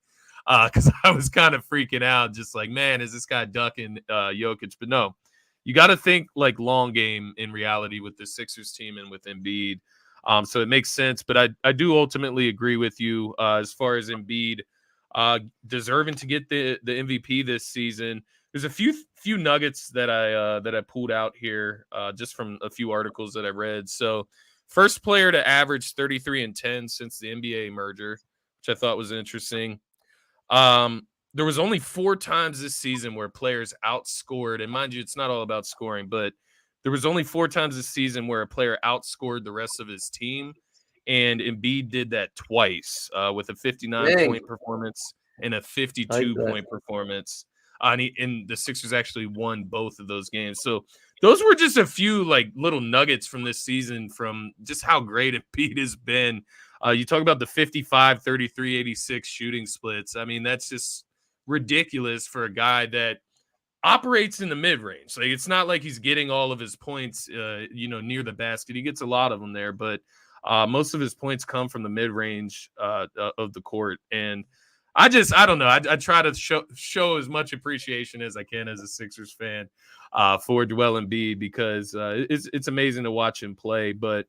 because I was kind of freaking out, just like, man, is this guy ducking Jokic? But no, you got to think like long game in reality with the Sixers team and with Embiid. So it makes sense, but I do ultimately agree with you as far as Embiid deserving to get the MVP this season. There's a few nuggets that I pulled out here just from a few articles that I read. So, first player to average 33 and 10 since the NBA merger, which I thought was interesting. There was only 4 times this season where players outscored, and mind you, it's not all about scoring, but there was only 4 times this season where a player outscored the rest of his team, and Embiid did that twice with a 59-point performance and a 52-point performance. And the Sixers actually won both of those games. So those were just a few like little nuggets from this season from just how great Embiid has been. You talk about the 55, 33, 86 shooting splits. I mean, that's just ridiculous for a guy that operates in the mid-range. Like, it's not like he's getting all of his points, near the basket. He gets a lot of them there, but most of his points come from the mid-range of the court. And I don't know. I try to show as much appreciation as I can as a Sixers fan for Joel Embiid, because it's amazing to watch him play. But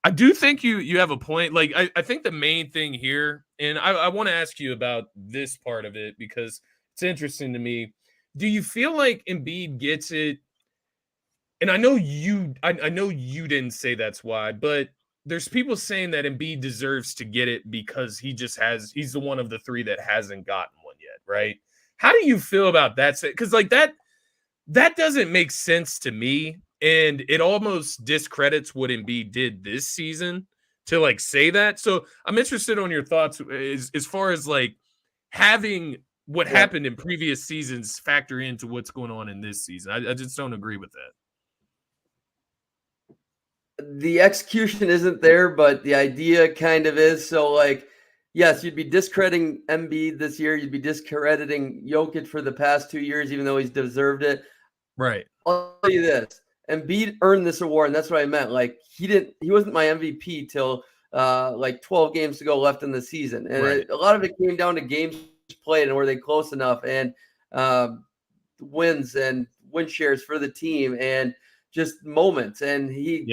I do think you have a point. Like, I think the main thing here, and I want to ask you about this part of it because it's interesting to me. Do you feel like Embiid gets it? And I know you didn't say that's why, but there's people saying that Embiid deserves to get it because he's the one of the 3 that hasn't gotten one yet, right? How do you feel about that? Because like that doesn't make sense to me, and it almost discredits what Embiid did this season to like say that. So I'm interested on your thoughts as far as like having what happened in previous seasons factor into what's going on in this season. I just don't agree with that. The execution isn't there, but the idea kind of is. So, like, yes, you'd be discrediting Embiid this year. You'd be discrediting Jokic for the past 2 years, even though he's deserved it. Right. I'll tell you this. Embiid earned this award, and that's what I meant. Like, he wasn't my MVP till like 12 games to go left in the season. And a lot of it came down to games played and were they close enough, and wins and win shares for the team, and just moments, and he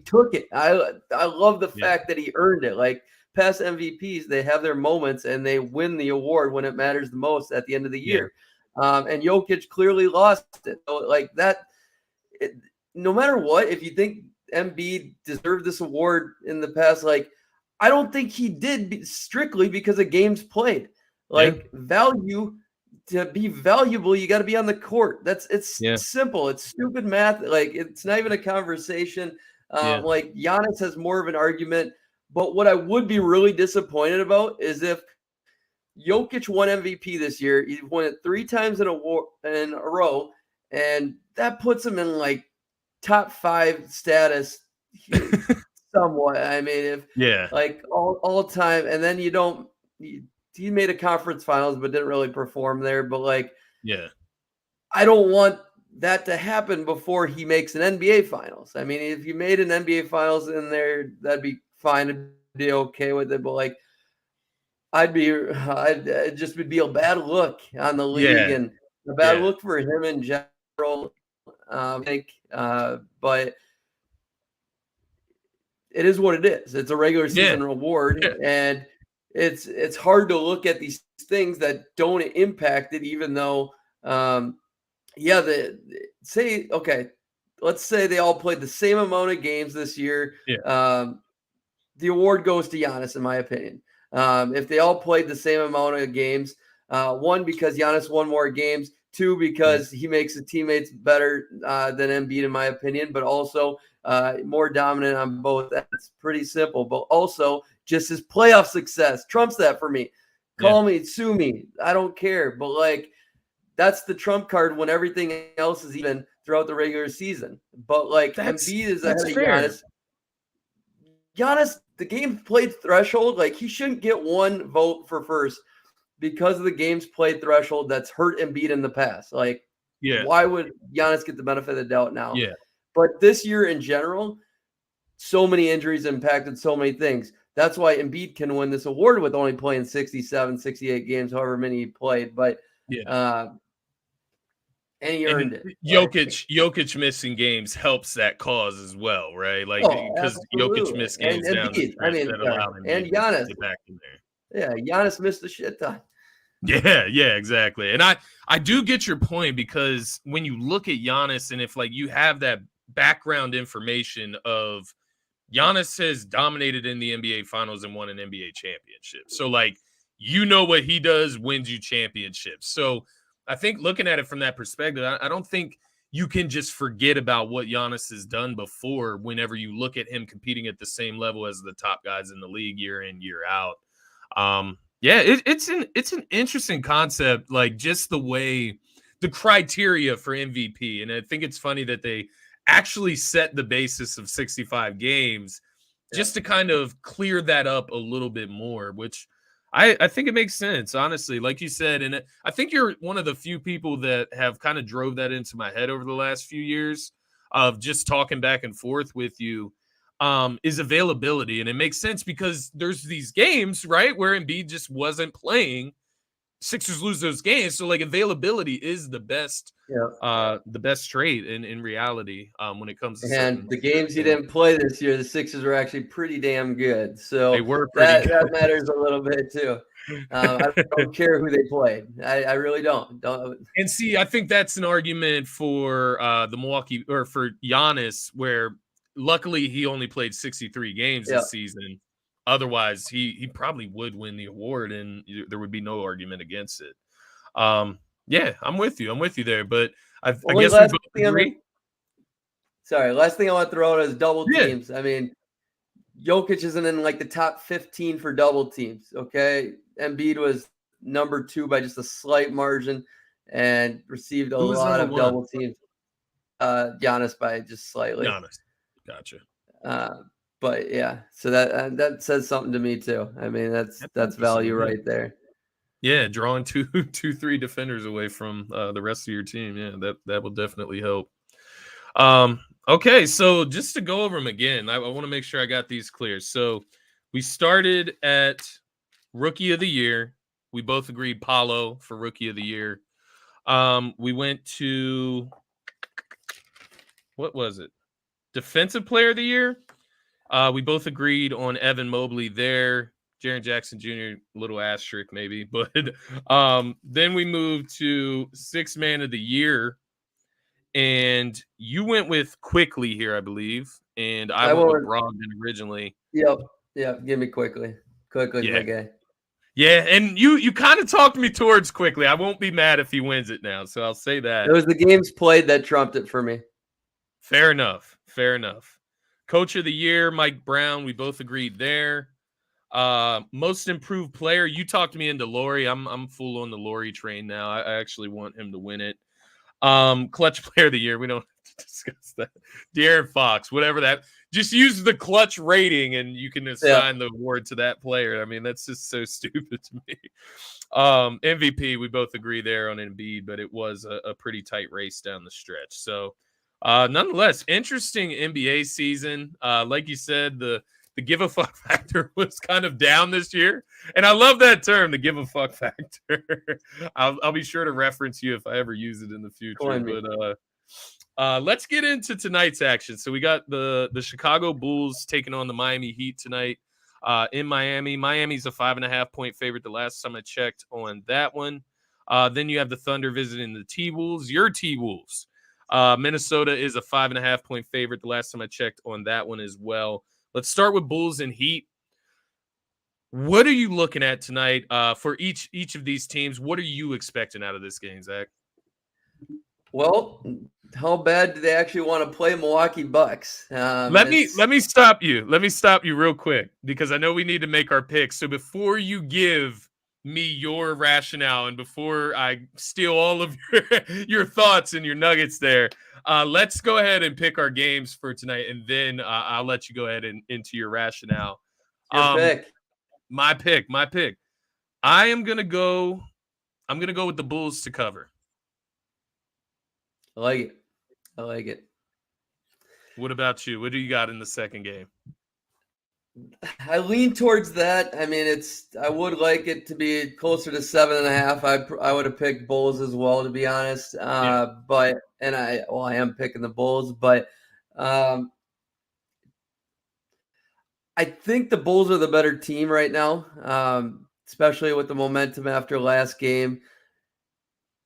took it. I love the fact that he earned it. Like, past MVPs, they have their moments and they win the award when it matters the most at the end of the year. And Jokic clearly lost it. So like that, no matter what, if you think Embiid deserved this award in the past, like, I don't think he did strictly because of games played. Like, value, to be valuable, you got to be on the court. It's Yeah. simple. It's stupid math. Like, it's not even a conversation. Like, Giannis has more of an argument. But what I would be really disappointed about is if Jokic won MVP this year. He won it 3 times in a row, and that puts him in like top 5 status somewhat. I mean, if like all time, and then he made a conference finals but didn't really perform there. But like, I don't want that to happen before he makes an NBA finals. I mean, if you made an NBA finals in there, that'd be fine. I'd be okay with it. But like, it just would be a bad look on the league and a bad look for him in general. I think, but it is what it is. It's a regular season reward, and it's hard to look at these things that don't impact it, even though, let's say they all played the same amount of games this year. The award goes to Giannis, in my opinion. If they all played the same amount of games, 1, because Giannis won more games, 2, because he makes the teammates better than Embiid, in my opinion, but also more dominant on both. That's pretty simple. But also, just his playoff success trumps that for me. Call me, sue me. I don't care. But like, that's the trump card when everything else is even throughout the regular season. But like, Embiid is ahead of Giannis. Giannis, the game played threshold, like, he shouldn't get 1 vote for first because of the games played threshold that's hurt Embiid in the past. Like, why would Giannis get the benefit of the doubt now? But this year in general, so many injuries impacted so many things. That's why Embiid can win this award with only playing 67, 68 games, however many he played. But and he earned it. Jokic missing games helps that cause as well, right? Like, because Jokic missed games and down Embiid, and Giannis. To back in there. Yeah, Giannis missed a shit ton. Yeah, exactly. And I do get your point, because when you look at Giannis, and if like you have that background information of Giannis has dominated in the NBA Finals and won an NBA championship. So like, you know what he does wins you championships. So I think looking at it from that perspective, I don't think you can just forget about what Giannis has done before whenever you look at him competing at the same level as the top guys in the league year in, year out. It's an interesting concept, like just the way the criteria for MVP. And I think it's funny that they actually set the basis of 65 games just to kind of clear that up a little bit more, which I think it makes sense, honestly, like you said. And I think you're one of the few people that have kind of drove that into my head over the last few years of just talking back and forth with you, is availability. And it makes sense because there's these games, right, where Embiid just wasn't playing. Sixers lose those games. So like, availability is the best trait in reality when it comes to the games he didn't play this year, the Sixers were actually pretty damn good. So they were pretty good. That matters a little bit too. I don't care who they played. I really don't. And see, I think that's an argument for the Milwaukee, or for Giannis, where luckily he only played 63 games this season. Otherwise, he probably would win the award, and there would be no argument against it. I'm with you. I'm with you there. But I guess we both agree. Last thing I want to throw out is double teams. I mean, Jokic isn't in like the top 15 for double teams. Okay, Embiid was number 2 by just a slight margin, and received a lot of double teams. Giannis by just slightly. Giannis, gotcha. But yeah, so that says something to me too. I mean, that's value right there. Yeah, drawing 2-3 defenders away from the rest of your team. Yeah, that will definitely help. Okay, so just to go over them again, I want to make sure I got these clear. So we started at Rookie of the Year. We both agreed Paolo for Rookie of the Year. We went to, what was it? Defensive Player of the Year. We both agreed on Evan Mobley there. Jaren Jackson Jr., little asterisk maybe. But then we moved to Sixth Man of the Year. And you went with Quickly here, I believe. And I went with Brogdon originally. Yep. Give me Quickly. Quickly's my guy. Yeah, and you kind of talked me towards quickly. I won't be mad if he wins it now, so I'll say that. It was the games played that trumped it for me. Fair enough. Fair enough. Coach of the year, Mike Brown. We both agreed there. Most improved player. You talked me into Laurie. I'm full on the Laurie train now. I actually want him to win it. Clutch player of the year. We don't have to discuss that. De'Aaron Fox, whatever that. Just use the clutch rating and you can assign the award to that player. I mean, that's just so stupid to me. MVP, we both agree there on Embiid, but it was a pretty tight race down the stretch. So, nonetheless, interesting NBA season. Like you said, the give a fuck factor was kind of down this year. And I love that term, the give a fuck factor. I'll be sure to reference you if I ever use it in the future. But let's get into tonight's action. So we got the Chicago Bulls taking on the Miami Heat tonight in Miami. Miami's a 5.5 point favorite the last time I checked on that one. Then you have the Thunder visiting the T-Wolves, your T-Wolves. Minnesota is a 5.5 point favorite the last time I checked on that one as well. Let's start with Bulls and Heat. What are you looking at tonight for each of these teams? What are you expecting out of this game, Zach? Well, how bad do they actually want to play Milwaukee Bucks? Let me stop you. Let me stop you real quick because I know we need to make our picks. So before you give me your rationale and before I steal all of your thoughts and your nuggets there, let's go ahead and pick our games for tonight, and then I'll let you go ahead and into your rationale. Your pick. My pick. I'm gonna go with the Bulls to cover. I like it. What about you? What do you got in the second game? I lean towards that. I mean, I would like it to be closer to 7.5. I would have picked Bulls as well, to be honest. But I am picking the Bulls, but I think the Bulls are the better team right now, especially with the momentum after last game.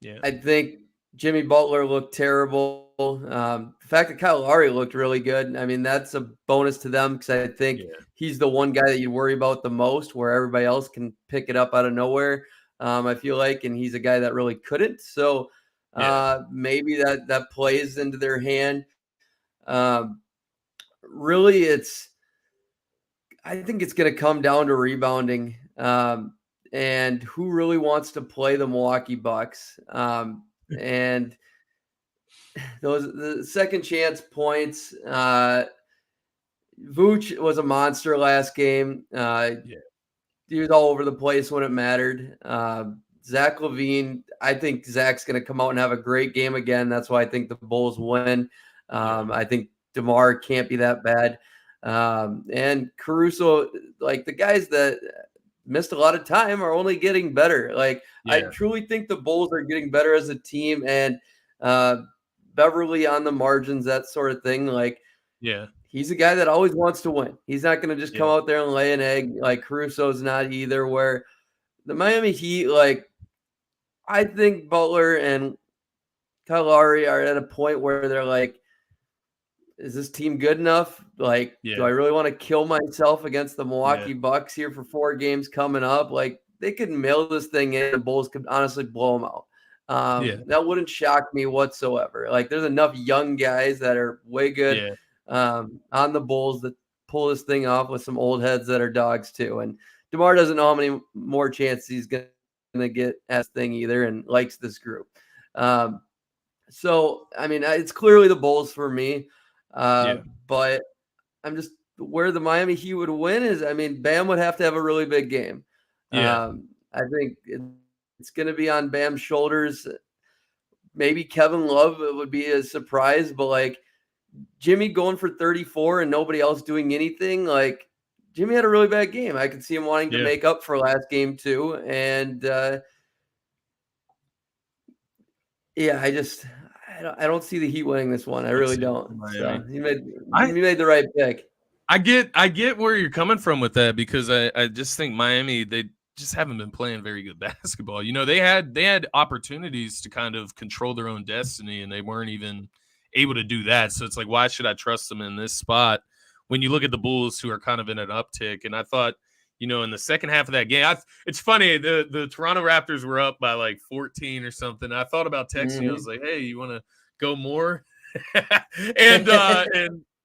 Yeah, I think Jimmy Butler looked terrible. The fact that Kyle Lowry looked really good, I mean, that's a bonus to them because I think he's the one guy that you worry about the most where everybody else can pick it up out of nowhere, I feel like, and he's a guy that really couldn't. So maybe that plays into their hand. Really, I think it's going to come down to rebounding and who really wants to play the Milwaukee Bucks. And the second chance points, Vooch was a monster last game. He was all over the place when it mattered. Zach LaVine, I think Zach's going to come out and have a great game again. That's why I think the Bulls win. I think DeMar can't be that bad. And Caruso, like the guys that missed a lot of time are only getting better. I truly think the Bulls are getting better as a team, and Beverly on the margins, that sort of thing. He's a guy that always wants to win. He's not going to just come out there and lay an egg. Like Caruso's not either. Where the Miami Heat, I think Butler and Kyle Lowry are at a point where they're like, is this team good enough? Do I really want to kill myself against the Milwaukee Bucks here for 4 games coming up? They could mail this thing in. The Bulls could honestly blow them out. That wouldn't shock me whatsoever. There's enough young guys that are way good on the Bulls that pull this thing off with some old heads that are dogs too. And DeMar doesn't know how many more chances he's going to get at this thing either, and likes this group. So, I mean, it's clearly the Bulls for me. But I'm just where the Miami Heat would win is, I mean, Bam would have to have a really big game. I think it's going to be on Bam's shoulders. Maybe Kevin Love would be a surprise, but Jimmy going for 34 and nobody else doing anything. Jimmy had a really bad game. I could see him wanting to make up for last game too. And I don't see the Heat winning this one. I really don't. So he made the right pick. I get where you're coming from with that because I just think Miami, they just haven't been playing very good basketball. They had opportunities to kind of control their own destiny, and they weren't even able to do that. So it's why should I trust them in this spot when you look at the Bulls, who are kind of in an uptick? And I thought, in the second half of that game. It's funny, the Toronto Raptors were up by like 14 or something. I thought about texting you. I was like, hey, you want to go more? and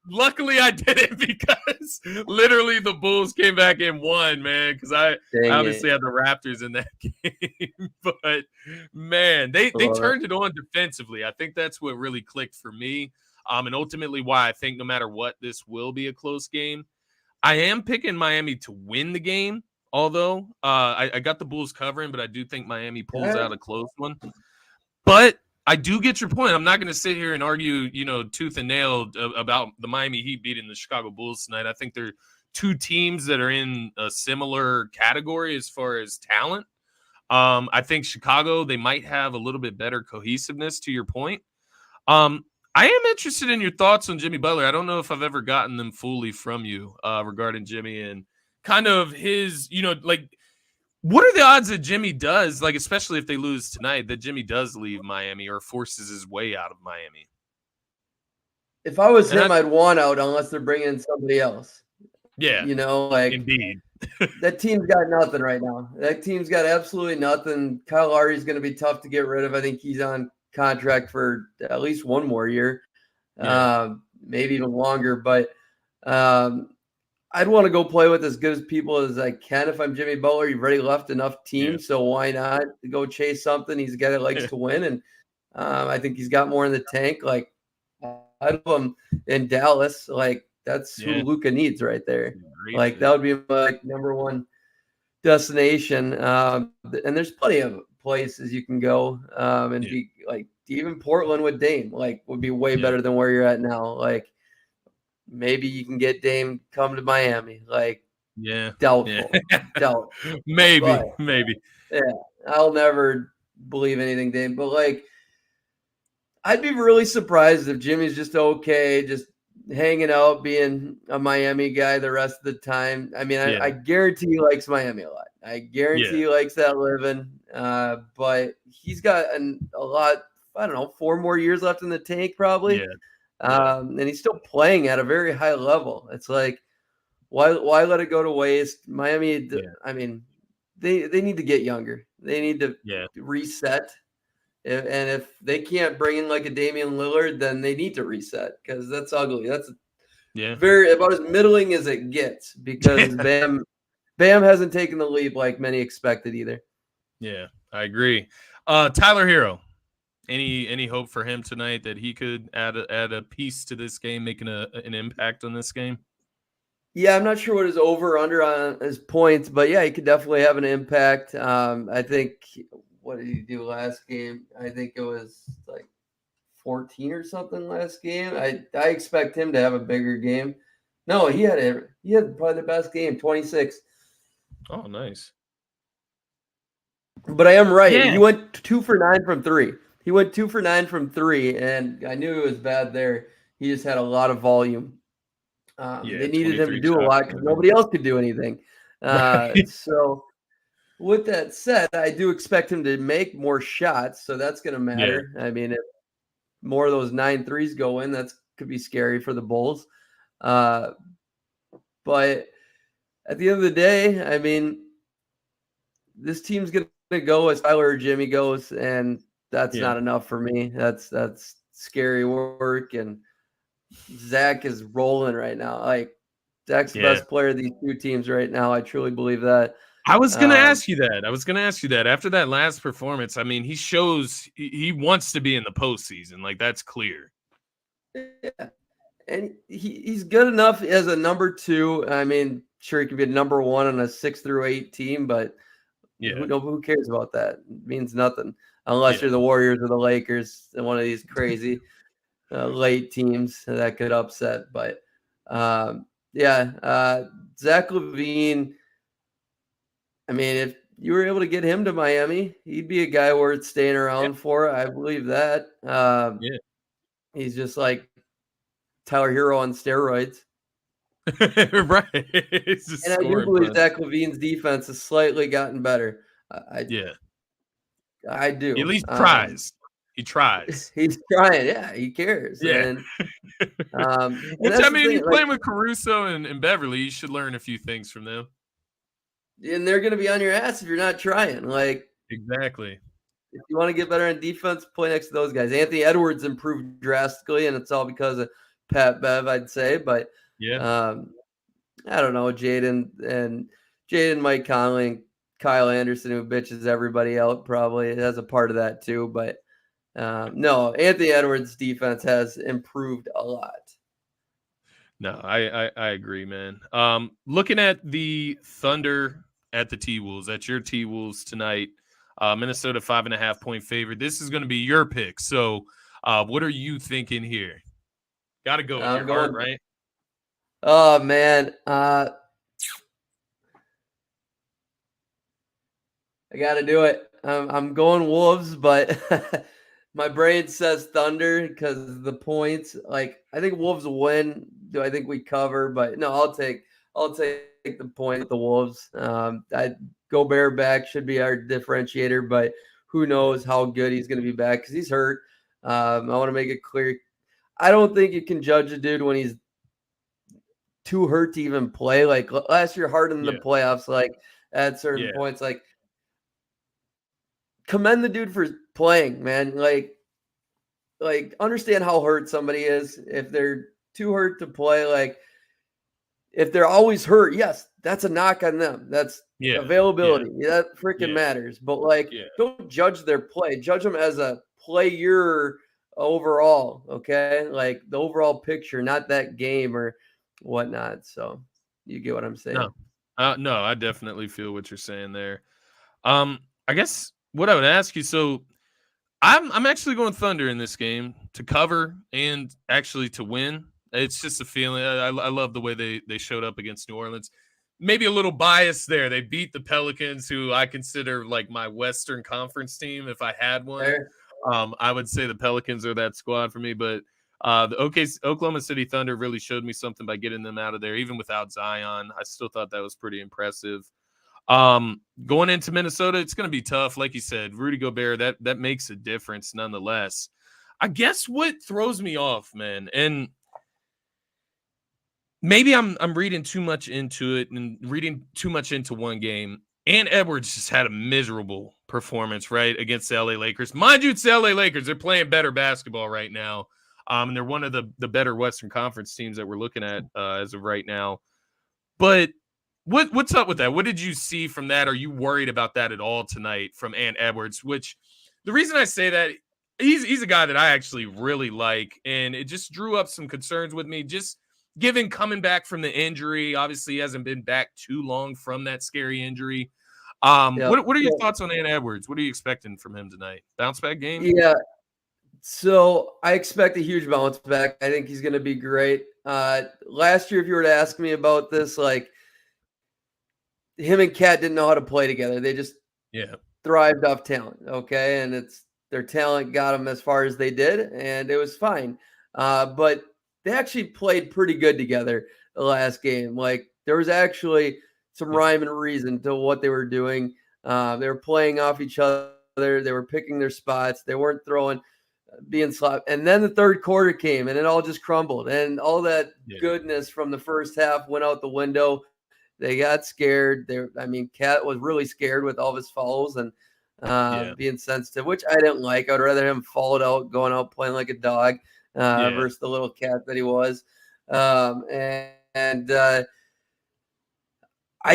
luckily I didn't, because literally the Bulls came back and won, man, because I obviously had the Raptors in that game. But, man, they turned it on defensively. I think that's what really clicked for me, and ultimately why I think no matter what, this will be a close game. I am picking Miami to win the game, although I got the Bulls covering, but I do think Miami pulls out a close one. But I do get your point. I'm not going to sit here and argue, tooth and nail about the Miami Heat beating the Chicago Bulls tonight. I think they're two teams that are in a similar category as far as talent. I think Chicago, they might have a little bit better cohesiveness, to your point. I am interested in your thoughts on Jimmy Butler. I don't know if I've ever gotten them fully from you regarding Jimmy and kind of his, what are the odds that Jimmy does, especially if they lose tonight, that Jimmy does leave Miami or forces his way out of Miami? If I was him, I'd want out unless they're bringing in somebody else. Yeah. Indeed. That team's got nothing right now. That team's got absolutely nothing. Kyle Lowry's going to be tough to get rid of. I think he's on contract for at least one more year, maybe even longer. But I'd want to go play with as good as people as I can. If I'm Jimmy Butler, you've already left enough teams, so why not go chase something? He's a guy that likes to win, and I think he's got more in the tank. I love him in Dallas. That's who Luka needs right there. That would be my number one destination. And there's plenty of places you can go and be even Portland with Dame would be way better than where you're at now. Maybe you can get Dame come to Miami. Doubtful. Doubtful. Maybe. Yeah, I'll never believe anything, Dame. But I'd be really surprised if Jimmy's just okay, just hanging out, being a Miami guy the rest of the time. I mean, I guarantee he likes Miami a lot. I guarantee he likes that living. But he's got a lot, I don't know, 4 more years left in the tank probably. Yeah. And he's still playing at a very high level. It's why let it go to waste? Miami, I mean, they need to get younger. They need to reset. And if they can't bring in a Damian Lillard, then they need to reset, because that's ugly. That's very about as middling as it gets, because Bam hasn't taken the leap like many expected either. Yeah, I agree. Tyler Hero, any hope for him tonight that he could add a piece to this game, making an impact on this game? Yeah, I'm not sure what his over under on his points, but he could definitely have an impact. I think. What did he do last game? I think it was 14 or something last game. I expect him to have a bigger game. No, he had probably the best game, 26. Oh, nice. But I am right. Yeah. He went 2 for 9 from 3. He went 2 for 9 from 3, and I knew it was bad there. He just had a lot of volume. They needed him to do a lot because nobody else could do anything. So with that said, I do expect him to make more shots, so that's going to matter. Yeah. I mean, if more of those 9 threes go in, that could be scary for the Bulls. But at the end of the day, I mean, this team's going to go as Tyler or Jimmy goes, and that's not enough for me. That's scary work, and Zach is rolling right now. Zach's the best player of these two teams right now. I truly believe that. I was going to ask you that. After that last performance, I mean, he shows he wants to be in the postseason. That's clear. Yeah. And he's good enough as a number 2. I mean, sure, he could be a number 1 on a 6 through 8 team, but who cares about that? It means nothing unless you're the Warriors or the Lakers and one of these crazy late teams that could upset. But Zach LaVine, I mean, if you were able to get him to Miami, he'd be a guy worth staying around for. I believe that. He's just like Tyler Hero on steroids. Right. And I do believe Zach LaVine's defense has slightly gotten better. I do. He at least tries. He tries. He's trying. Yeah, he cares. Yeah. And which, I mean, he's playing with Caruso and Beverly. You should learn a few things from them. and they're going to be on your ass if you're not trying. Like, Exactly. if you want to get better on defense, play next to those guys. Anthony Edwards improved drastically, and it's all because of Pat Bev, I'd say. But Yeah. I don't know, Jaden, Mike Conley, and Kyle Anderson, who bitches everybody out, probably has a part of that too. But no, Anthony Edwards' defense has improved a lot. No, I agree, man. Looking at the Thunder at the T-Wolves, at your T-Wolves tonight, Minnesota 5.5-point favorite. This is going to be your pick. So what are you thinking here? Got to go with your heart, right? Oh, man. I got to do it. I'm going Wolves, but my brain says Thunder because the points. Like, I think Wolves will win. Do I think we cover? But no, I'll take the point with the Wolves. Gobert back should be our differentiator, but who knows how good he's going to be back because he's hurt. I want to make it clear. I don't think you can judge a dude when he's too hurt to even play. Like last year, Harden in the playoffs, like at certain points, like commend the dude for playing, man. Like understand how hurt somebody is. If they're too hurt to play, like if they're always hurt, yes, that's a knock on them. That's availability. That freaking matters. But like, don't judge their play. Judge them as a player overall. Okay, like the overall picture, not that game or whatnot. So you get what I'm saying? No, I definitely feel what you're saying there. I guess what I would ask you, so I'm actually going Thunder in this game to cover and actually to win. It's just a feeling. I love the way they showed up against New Orleans. Maybe a little biased there. They beat the Pelicans, who I consider like my Western Conference team. If I had one, I would say the Pelicans are that squad for me. But the Oklahoma City Thunder really showed me something by getting them out of there. Even without Zion, I still thought that was pretty impressive. Going into Minnesota, it's going to be tough. Like you said, Rudy Gobert, that makes a difference nonetheless. I guess what throws me off, man, and maybe I'm reading too much into it and reading too much into one game. And Edwards just had a miserable performance, right, against the LA Lakers. Mind you, it's the LA Lakers. They're playing better basketball right now. And they're one of the better Western Conference teams that we're looking at as of right now. But what's up with that? What did you see from that? Are you worried about that at all tonight from Ant Edwards? Which the reason I say that, he's a guy that I actually really like, and it just drew up some concerns with me. Just given coming back from the injury, obviously he hasn't been back too long from that scary injury. What are your thoughts on Ant Edwards? What are you expecting from him tonight? Bounce back game? Yeah. So I expect a huge bounce back. I think he's going to be great. Last year, if you were to ask me about this, like him and Cat didn't know how to play together. They just thrived off talent. Okay. And it's their talent got them as far as they did, and it was fine. But they actually played pretty good together the last game. Like there was actually some rhyme and reason to what they were doing. They were playing off each other. They were picking their spots. They weren't being slapped. And then the third quarter came and it all just crumbled. And all that goodness from the first half went out the window. They got scared. Cat was really scared with all of his fouls and being sensitive, which I didn't like. I'd rather him fouled out, going out playing like a dog versus the little cat that he was. I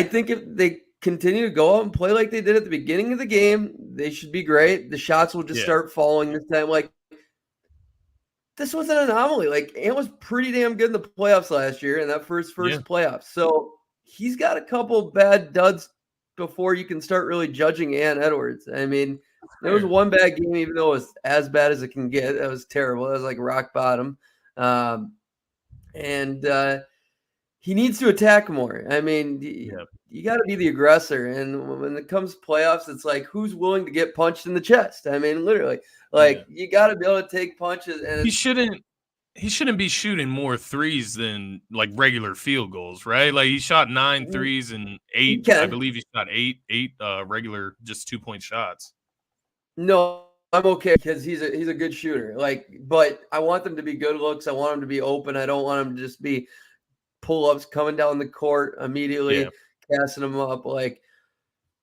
think if they continue to go out and play like they did at the beginning of the game, they should be great. The shots will just start falling this time. Like, this was an anomaly. Like, Ant was pretty damn good in the playoffs last year in that first playoffs. So he's got a couple bad duds before you can start really judging Ant Edwards. I mean, there was one bad game, even though it was as bad as it can get. That was terrible. That was like rock bottom. He needs to attack more. I mean, you got to be the aggressor. And when it comes to playoffs, it's like, who's willing to get punched in the chest? I mean, literally, you got to be able to take punches. And he shouldn't be shooting more threes than like regular field goals, right? Like he shot 9 threes and 8. I believe he shot eight regular, just 2-point shots. No, I'm okay because he's a good shooter. But I want them to be good looks. I want them to be open. I don't want them to just be pull-ups coming down the court immediately, casting them up. Like,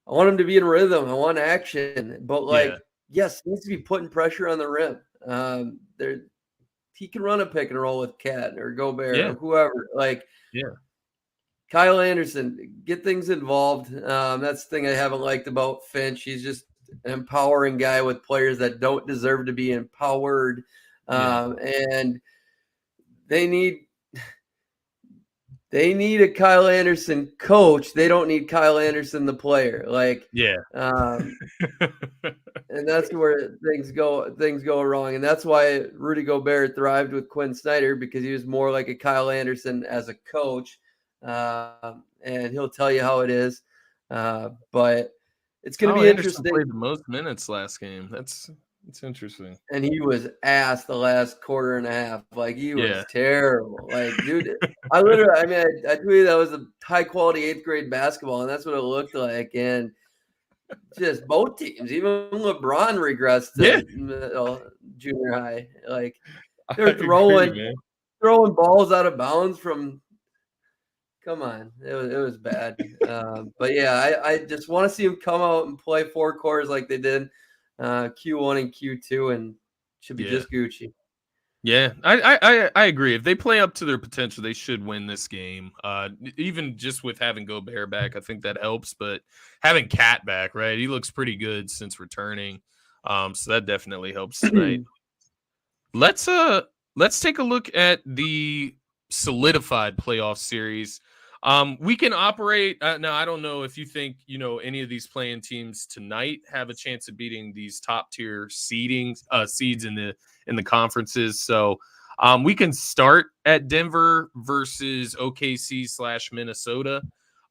I want him to be in rhythm. I want action. But, like, Yeah. yes, he needs to be putting pressure on the rim. He can run a pick and roll with Cat or Gobert Yeah. or whoever. Like, Yeah. Kyle Anderson, get things involved. That's the thing I haven't liked about Finch. He's just an empowering guy with players that don't deserve to be empowered. And they need a Kyle Anderson coach. They don't need Kyle Anderson the player. Like, Yeah. and that's where things go wrong. And that's why Rudy Gobert thrived with Quinn Snyder, because he was more like a Kyle Anderson as a coach. And he'll tell you how it is. But it's going to be Anderson interesting. played the most minutes last game. It's interesting. And he was ass the last quarter and a half. Like, he was terrible. Like, dude, I tweeted that was a high quality 8th grade basketball, and that's what it looked like. And just both teams, even LeBron regressed to junior high. Like, they're throwing balls out of bounds from. Come on, it was bad. But yeah, I just want to see him come out and play 4 quarters like they did Q1 and Q2, and should be just Gucci. Yeah, I agree. If they play up to their potential, they should win this game. Even just with having Gobert back, I think that helps. But having Cat back, right? He looks pretty good since returning. So that definitely helps tonight. Let's take a look at the solidified playoff series. We can operate now. I don't know if you think any of these playing teams tonight have a chance of beating these top tier seeds in the conferences. So we can start at Denver versus OKC/Minnesota.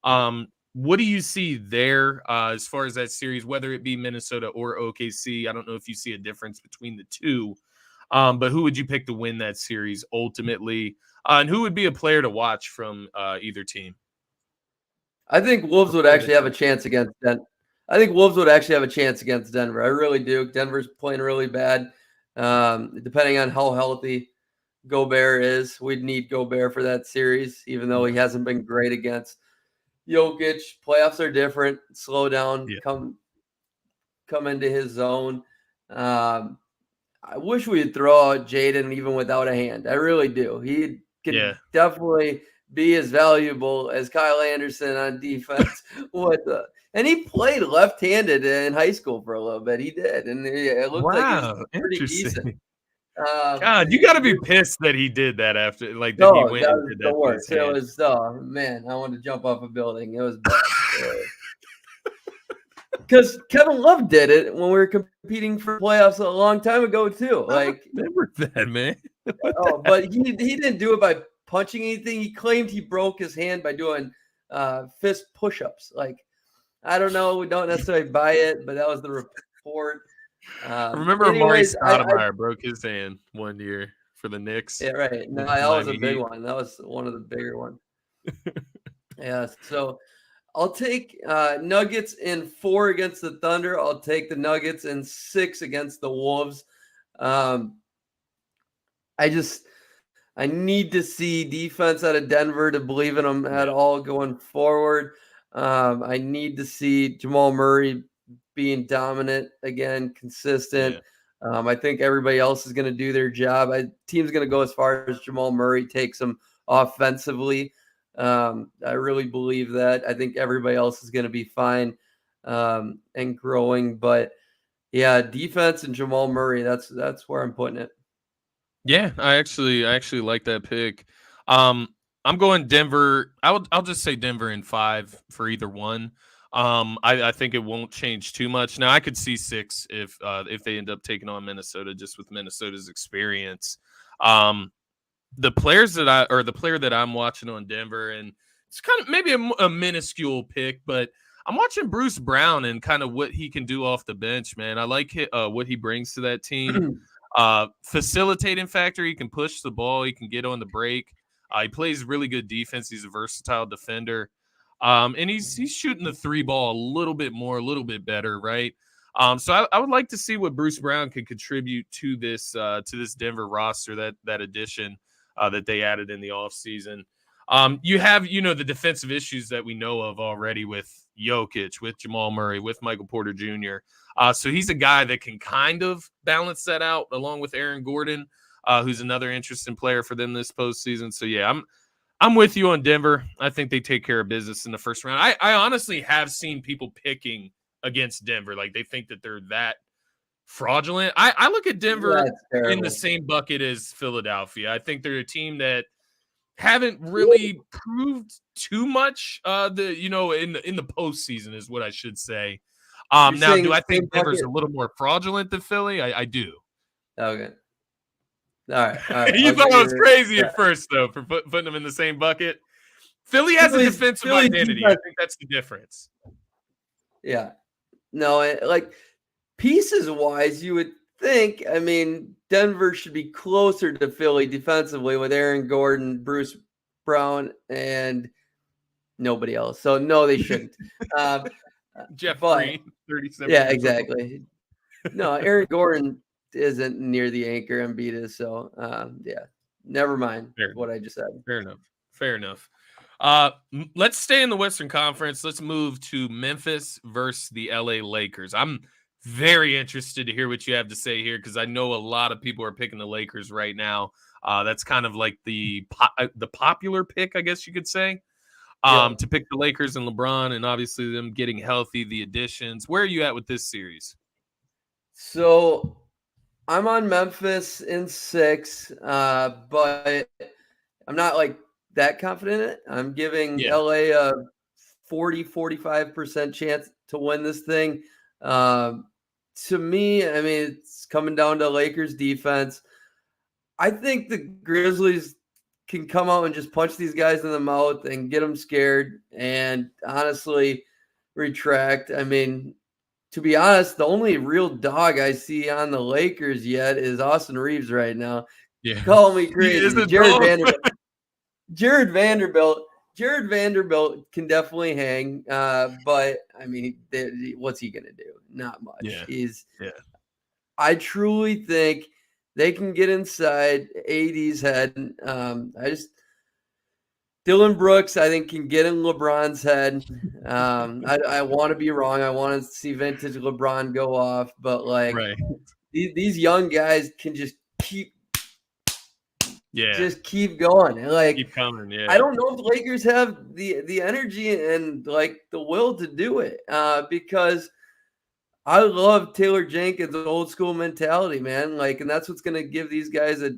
What do you see there as far as that series, whether it be Minnesota or OKC? I don't know if you see a difference between the two, but who would you pick to win that series ultimately? And who would be a player to watch from either team? I think Wolves would actually have a chance against Denver. I really do. Denver's playing really bad. Depending on how healthy Gobert is, we'd need Gobert for that series, even though he hasn't been great against Jokic. Playoffs are different. Slow down. Come into his zone. I wish we'd throw out Jaden even without a hand. I really do. He can definitely be as valuable as Kyle Anderson on defense. And he played left-handed in high school for a little bit. He did, and it looked like he was pretty decent. God, you got to be pissed that he did that after, like, that he went was into the that. worst. It was, oh man, I wanted to jump off a building. It was bad. Because Kevin Love did it when we were competing for playoffs a long time ago too. Like, I remember that, man. But he didn't do it by punching anything. He claimed he broke his hand by doing fist push-ups. Like, I don't know. We don't necessarily buy it, but that was the report. Remember, Maurice Stoudemire broke his hand one year for the Knicks. Yeah, right. No, that was a big one. That was one of the bigger ones. Yeah. So I'll take Nuggets in 4 against the Thunder. I'll take the Nuggets in 6 against the Wolves. I need to see defense out of Denver to believe in them at all going forward. I need to see Jamal Murray being dominant again, consistent. I think everybody else is going to do their job. Team's going to go as far as Jamal Murray takes them offensively. I really believe that. I think everybody else is going to be fine and growing. But yeah, defense and Jamal Murray, that's where I'm putting it. Yeah, I actually like that pick. I'm going Denver. I'll just say Denver in 5 for either one. I think it won't change too much. Now I could see 6 if they end up taking on Minnesota, just with Minnesota's experience. The player that I'm watching on Denver, and it's kind of maybe a minuscule pick, but I'm watching Bruce Brown and kind of what he can do off the bench, man. I like what he brings to that team. Facilitating factor, he can push the ball, he can get on the break. He plays really good defense. He's a versatile defender. And he's shooting the 3 ball a little bit better, right? So I would like to see what Bruce Brown can contribute to this Denver roster, that addition that they added in the offseason. You have, the defensive issues that we know of already with Jokic, with Jamal Murray, with Michael Porter Jr. So he's a guy that can kind of balance that out along with Aaron Gordon, who's another interesting player for them this postseason. So yeah, I'm with you on Denver. I think they take care of business in the first round. I honestly have seen people picking against Denver. Like they think that they're that fraudulent. I look at Denver in the same bucket as Philadelphia. I think they're a team that haven't really proved too much in the postseason is what I should say. Now, do I think Denver's a little more fraudulent than Philly? I do. Okay. All right. You thought I was crazy at first, though, for putting them in the same bucket. Philly has a defensive identity. I think that's the difference. Yeah. No, like pieces-wise, you would think, I mean, Denver should be closer to Philly defensively with Aaron Gordon, Bruce Brown, and nobody else. So, no, they shouldn't. Jeff Green, 37. Yeah, exactly. No, Aaron Gordon isn't near the anchor Embiid is. So, yeah, never mind what I just said. Fair enough. Let's stay in the Western Conference. Let's move to Memphis versus the LA Lakers. I'm very interested to hear what you have to say here because I know a lot of people are picking the Lakers right now. That's kind of like the popular pick, I guess you could say, to pick the Lakers and LeBron, and obviously them getting healthy, the additions. Where are you at with this series? So I'm on Memphis in 6, but I'm not like that confident in it. I'm giving LA a 40-45% chance to win this thing. To me, I mean, it's coming down to Lakers defense. I think the Grizzlies can come out and just punch these guys in the mouth and get them scared and honestly retract. I mean, to be honest, the only real dog I see on the Lakers yet is Austin Reeves right now. Yeah. Call me crazy. Jared Vanderbilt can definitely hang, but I mean, what's he gonna do? Not much. Yeah. I truly think they can get inside AD's head. Dylan Brooks, I think, can get in LeBron's head. I want to be wrong. I want to see vintage LeBron go off, but these young guys can just keep going. And keep coming. Yeah. I don't know if the Lakers have the energy and like the will to do it because I love Taylor Jenkins' old school mentality, man. Like, and that's what's going to give these guys a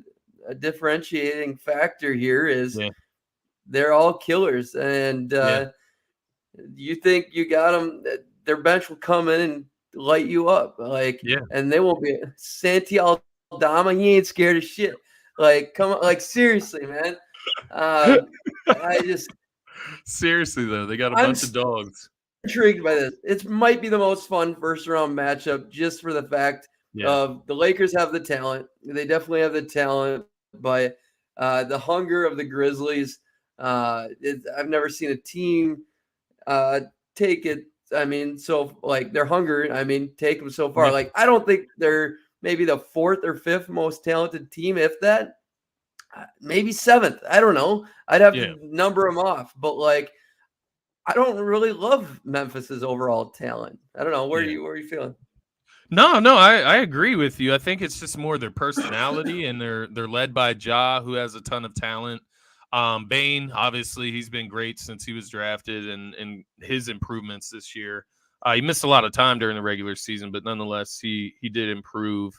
differentiating factor here is they're all killers. And you think you got them, their bench will come in and light you up. And they won't be Santi Aldama. He ain't scared of shit. Like, come on, like, seriously, man. Seriously, though, they got a bunch of dogs. Intrigued by this. It might be the most fun first-round matchup just for the fact of the Lakers have the talent. They definitely have the talent, but the hunger of the Grizzlies, I've never seen a team take it. I mean, so, like, their hunger, I mean, take them so far. Yeah. Like, I don't think they're maybe the 4th or 5th most talented team, if that. Maybe 7th. I don't know. I'd have to number them off. But, like, I don't really love Memphis's overall talent. I don't know. Where are you feeling? No, I agree with you. I think it's just more their personality, and they're led by Ja, who has a ton of talent. Bane, obviously, he's been great since he was drafted, and his improvements this year. He missed a lot of time during the regular season, but nonetheless, he did improve.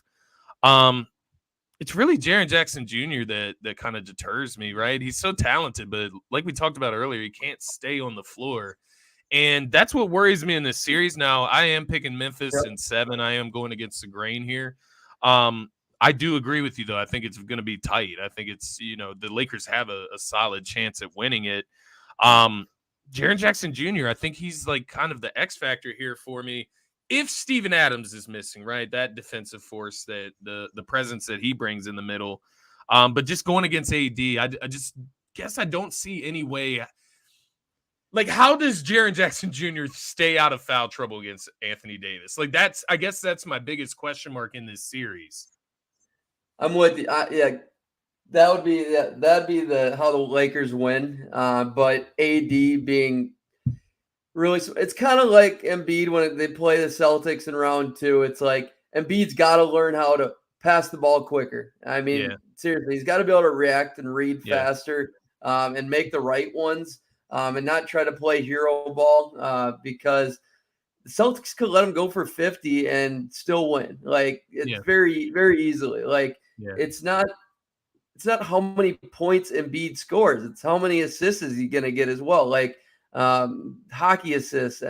It's really Jaren Jackson Jr. that kind of deters me, right? He's so talented, but like we talked about earlier, he can't stay on the floor. And that's what worries me in this series. Now, I am picking Memphis in 7. I am going against the grain here. I do agree with you, though. I think it's going to be tight. I think it's, the Lakers have a solid chance at winning it. Jaren Jackson Jr., I think he's like kind of the X factor here for me. If Steven Adams is missing, right, that defensive force, that the presence that he brings in the middle. But just going against AD, I just guess I don't see any way. Like, how does Jaren Jackson Jr. stay out of foul trouble against Anthony Davis? Like, I guess that's my biggest question mark in this series. I'm with you. that'd be the how the Lakers win. But AD being really, it's kind of like Embiid when they play the Celtics in round 2. It's like Embiid's got to learn how to pass the ball quicker. I mean, Yeah. seriously, he's got to be able to react and read Yeah. faster, and make the right ones, and not try to play hero ball, because the Celtics could let him go for 50 and still win. Like it's very, very easily. Like it's not how many points Embiid scores. It's how many assists is he going to get as well. Like hockey assists.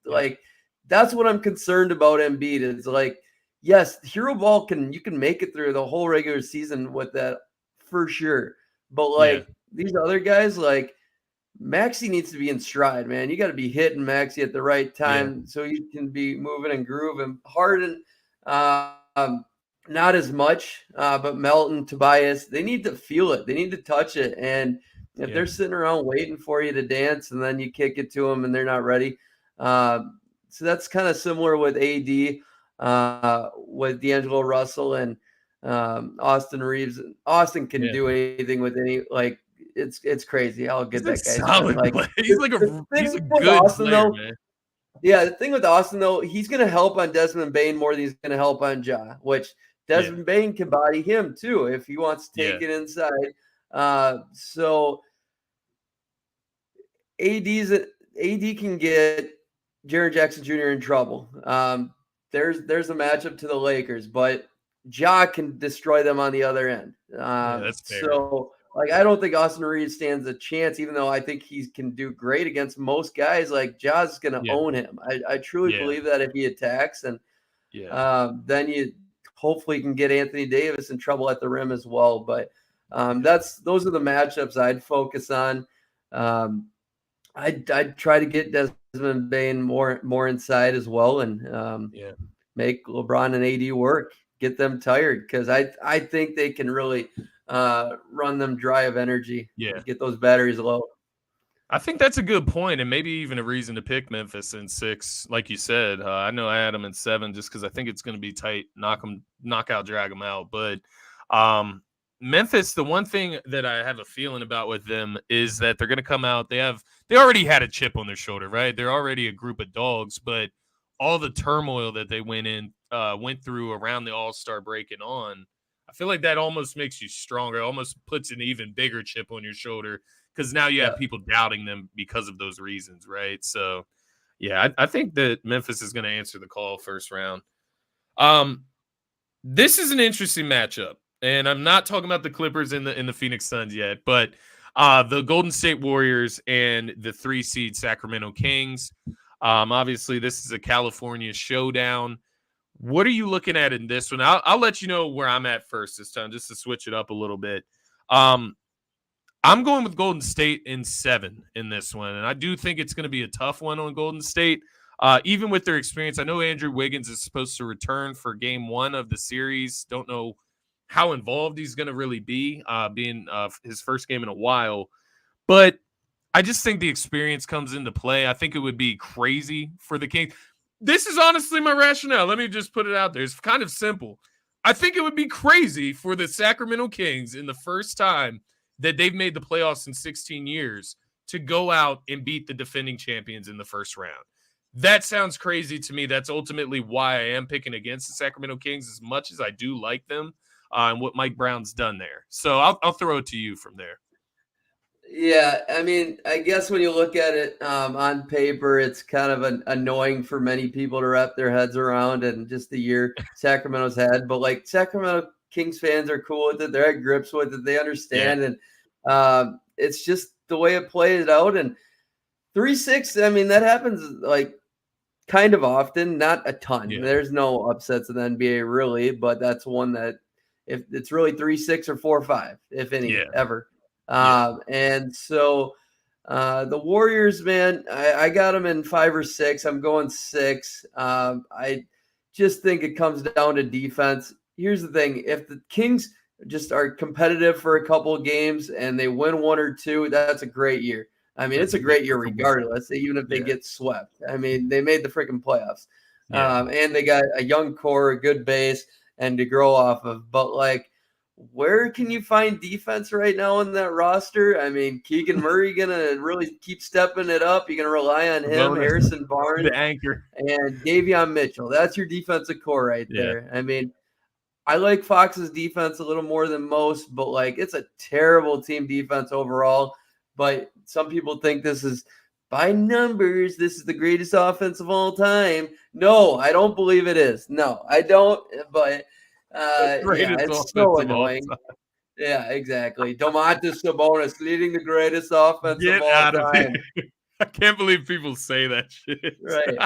Like that's what I'm concerned about Embiid. It's like, yes, hero ball you can make it through the whole regular season with that for sure. But like these other guys, like Maxey needs to be in stride, man. You got to be hitting Maxey at the right time so you can be moving and grooving. Harden, not as much, but Melton, Tobias, they need to feel it. They need to touch it. And if they're sitting around waiting for you to dance and then you kick it to them and they're not ready. So that's kind of similar with AD, with D'Angelo Russell and Austin Reeves. Austin can do anything with any, like, it's crazy how good that guy's solid. Like, he's a good Austin, player, though, man. Yeah, the thing with Austin, though, he's going to help on Desmond Bane more than he's going to help on Ja, which Desmond Bane can body him too if he wants to take it inside. So AD can get Jaren Jackson Jr. in trouble. There's a matchup to the Lakers, but Ja can destroy them on the other end. That's fair. So, like, I don't think Austin Reeves stands a chance, even though I think he can do great against most guys. Like, Ja's going to own him. I truly believe that if he attacks, and then you hopefully can get Anthony Davis in trouble at the rim as well. But those are the matchups I'd focus on. I'd try to get Desmond Bane more inside as well, and make LeBron and AD work, get them tired, because I think they can really run them dry of energy. Get those batteries low. I think that's a good point, and maybe even a reason to pick Memphis in 6, like you said. I know I had them in 7 just because I think it's going to be tight, knockout, drag them out. But Memphis, the one thing that I have a feeling about with them is that they're going to come out. They already had a chip on their shoulder, right? They're already a group of dogs, but all the turmoil that they went through around the All-Star break and on, I feel like that almost makes you stronger. It almost puts an even bigger chip on your shoulder because now you have people doubting them because of those reasons, right? So, I think that Memphis is going to answer the call first round. This is an interesting matchup, and I'm not talking about the Clippers and the Phoenix Suns yet, but the Golden State Warriors and the 3 seed Sacramento Kings. Obviously, this is a California showdown. What are you looking at in this one? I'll let you know where I'm at first this time, just to switch it up a little bit. I'm going with Golden State in 7 in this one, and I do think it's going to be a tough one on Golden State, even with their experience. I know Andrew Wiggins is supposed to return for Game 1 of the series. Don't know how involved he's going to really be, being his first game in a while. But I just think the experience comes into play. I think it would be crazy for the Kings. This is honestly my rationale. Let me just put it out there. It's kind of simple. I think it would be crazy for the Sacramento Kings in the first time that they've made the playoffs in 16 years to go out and beat the defending champions in the first round. That sounds crazy to me. That's ultimately why I am picking against the Sacramento Kings as much as I do like them and what Mike Brown's done there. So I'll throw it to you from there. Yeah, I mean, I guess when you look at it on paper, it's kind of annoying for many people to wrap their heads around, and just the year Sacramento's had. But like, Sacramento Kings fans are cool with it; they're at grips with it. They understand, and it's just the way it plays out. And 3-6, I mean, that happens like kind of often, not a ton. There's no upsets in the NBA really, but that's one that if it's really 3-6 or 4-5, if any, ever. And so the Warriors, man, I got them in 5 or 6. I'm going 6. I just think it comes down to defense. Here's the thing. If the Kings just are competitive for a couple of games and they win 1 or 2, that's a great year. I mean, it's a great year regardless, even if they get swept. I mean, they made the freaking playoffs. And they got a young core, a good base, and to grow off of. But like, where can you find defense right now in that roster? I mean, Keegan Murray going to really keep stepping it up. You're going to rely on him, Harrison Barnes, the anchor, and Davion Mitchell. That's your defensive core right there. I mean, I like Fox's defense a little more than most, but like it's a terrible team defense overall. But some people think this is by numbers, this is the greatest offense of all time. No, I don't believe it is. No, I don't. But it's so annoying. Yeah, exactly. Domantas Sabonis leading the greatest offense of all time. I can't believe people say that shit. Right.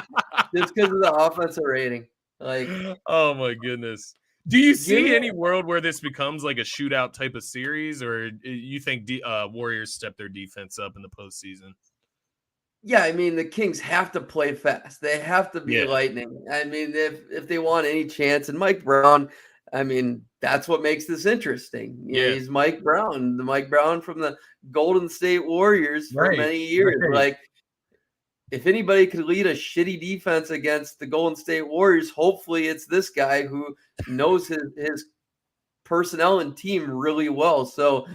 Just because of the offensive rating. Like, oh my goodness. Do you see any world where this becomes like a shootout type of series, or you think Warriors step their defense up in the postseason? Yeah, I mean, the Kings have to play fast. They have to be lightning. I mean, if they want any chance, and Mike Brown, I mean, that's what makes this interesting. You know, he's Mike Brown, the Mike Brown from the Golden State Warriors for many years. Right. Like, if anybody could lead a shitty defense against the Golden State Warriors, hopefully it's this guy who knows his personnel and team really well. So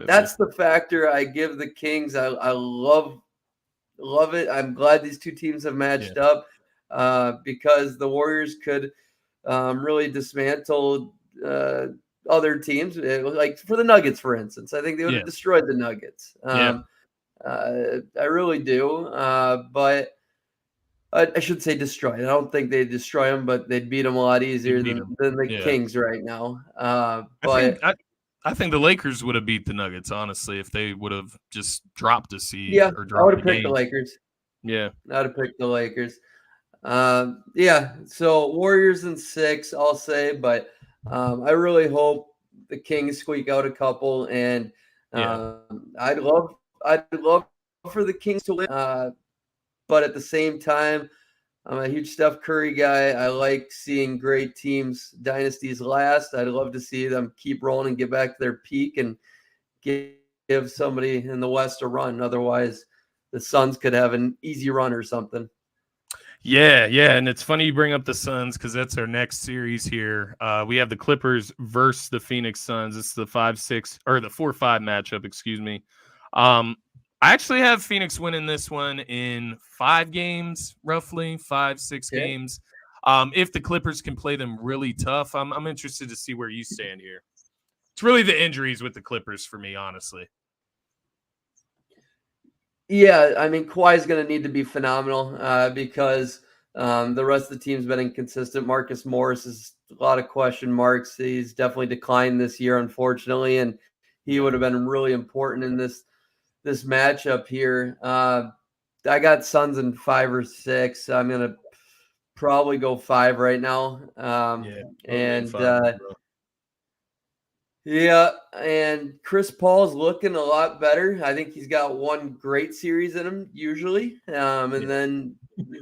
that's the factor I give the Kings. I love it. I'm glad these two teams have matched up because the Warriors could really dismantle other teams. Like for the Nuggets, for instance, I think they would have destroyed the Nuggets. I really do. But I should say destroy. I don't think they'd destroy them, but they'd beat them a lot easier than the Kings right now. But I think the Lakers would have beat the Nuggets, honestly, if they would have just dropped a seed. Yeah, or I would have picked the Lakers. Yeah, I would have picked the Lakers. So Warriors in 6, I'll say, but I really hope the Kings squeak out a couple, and I'd love for the Kings to win. But at the same time, I'm a huge Steph Curry guy. I like seeing great teams, dynasties last. I'd love to see them keep rolling and get back to their peak and give somebody in the West a run. Otherwise, the Suns could have an easy run or something. Yeah. And it's funny you bring up the Suns because that's our next series here. We have the Clippers versus the Phoenix Suns. It's the 5-6 or the 4-5 matchup, excuse me. I actually have Phoenix winning this one in 5 games, roughly 5-6 games. If the Clippers can play them really tough, I'm interested to see where you stand here. It's really the injuries with the Clippers for me, honestly. Yeah, I mean, Kawhi's going to need to be phenomenal because the rest of the team's been inconsistent. Marcus Morris is a lot of question marks. He's definitely declined this year, unfortunately, and he would have been really important in this matchup here. I got Suns in 5 or 6. I'm going to probably go 5 right now. And Chris Paul's looking a lot better. I think he's got one great series in him usually. Then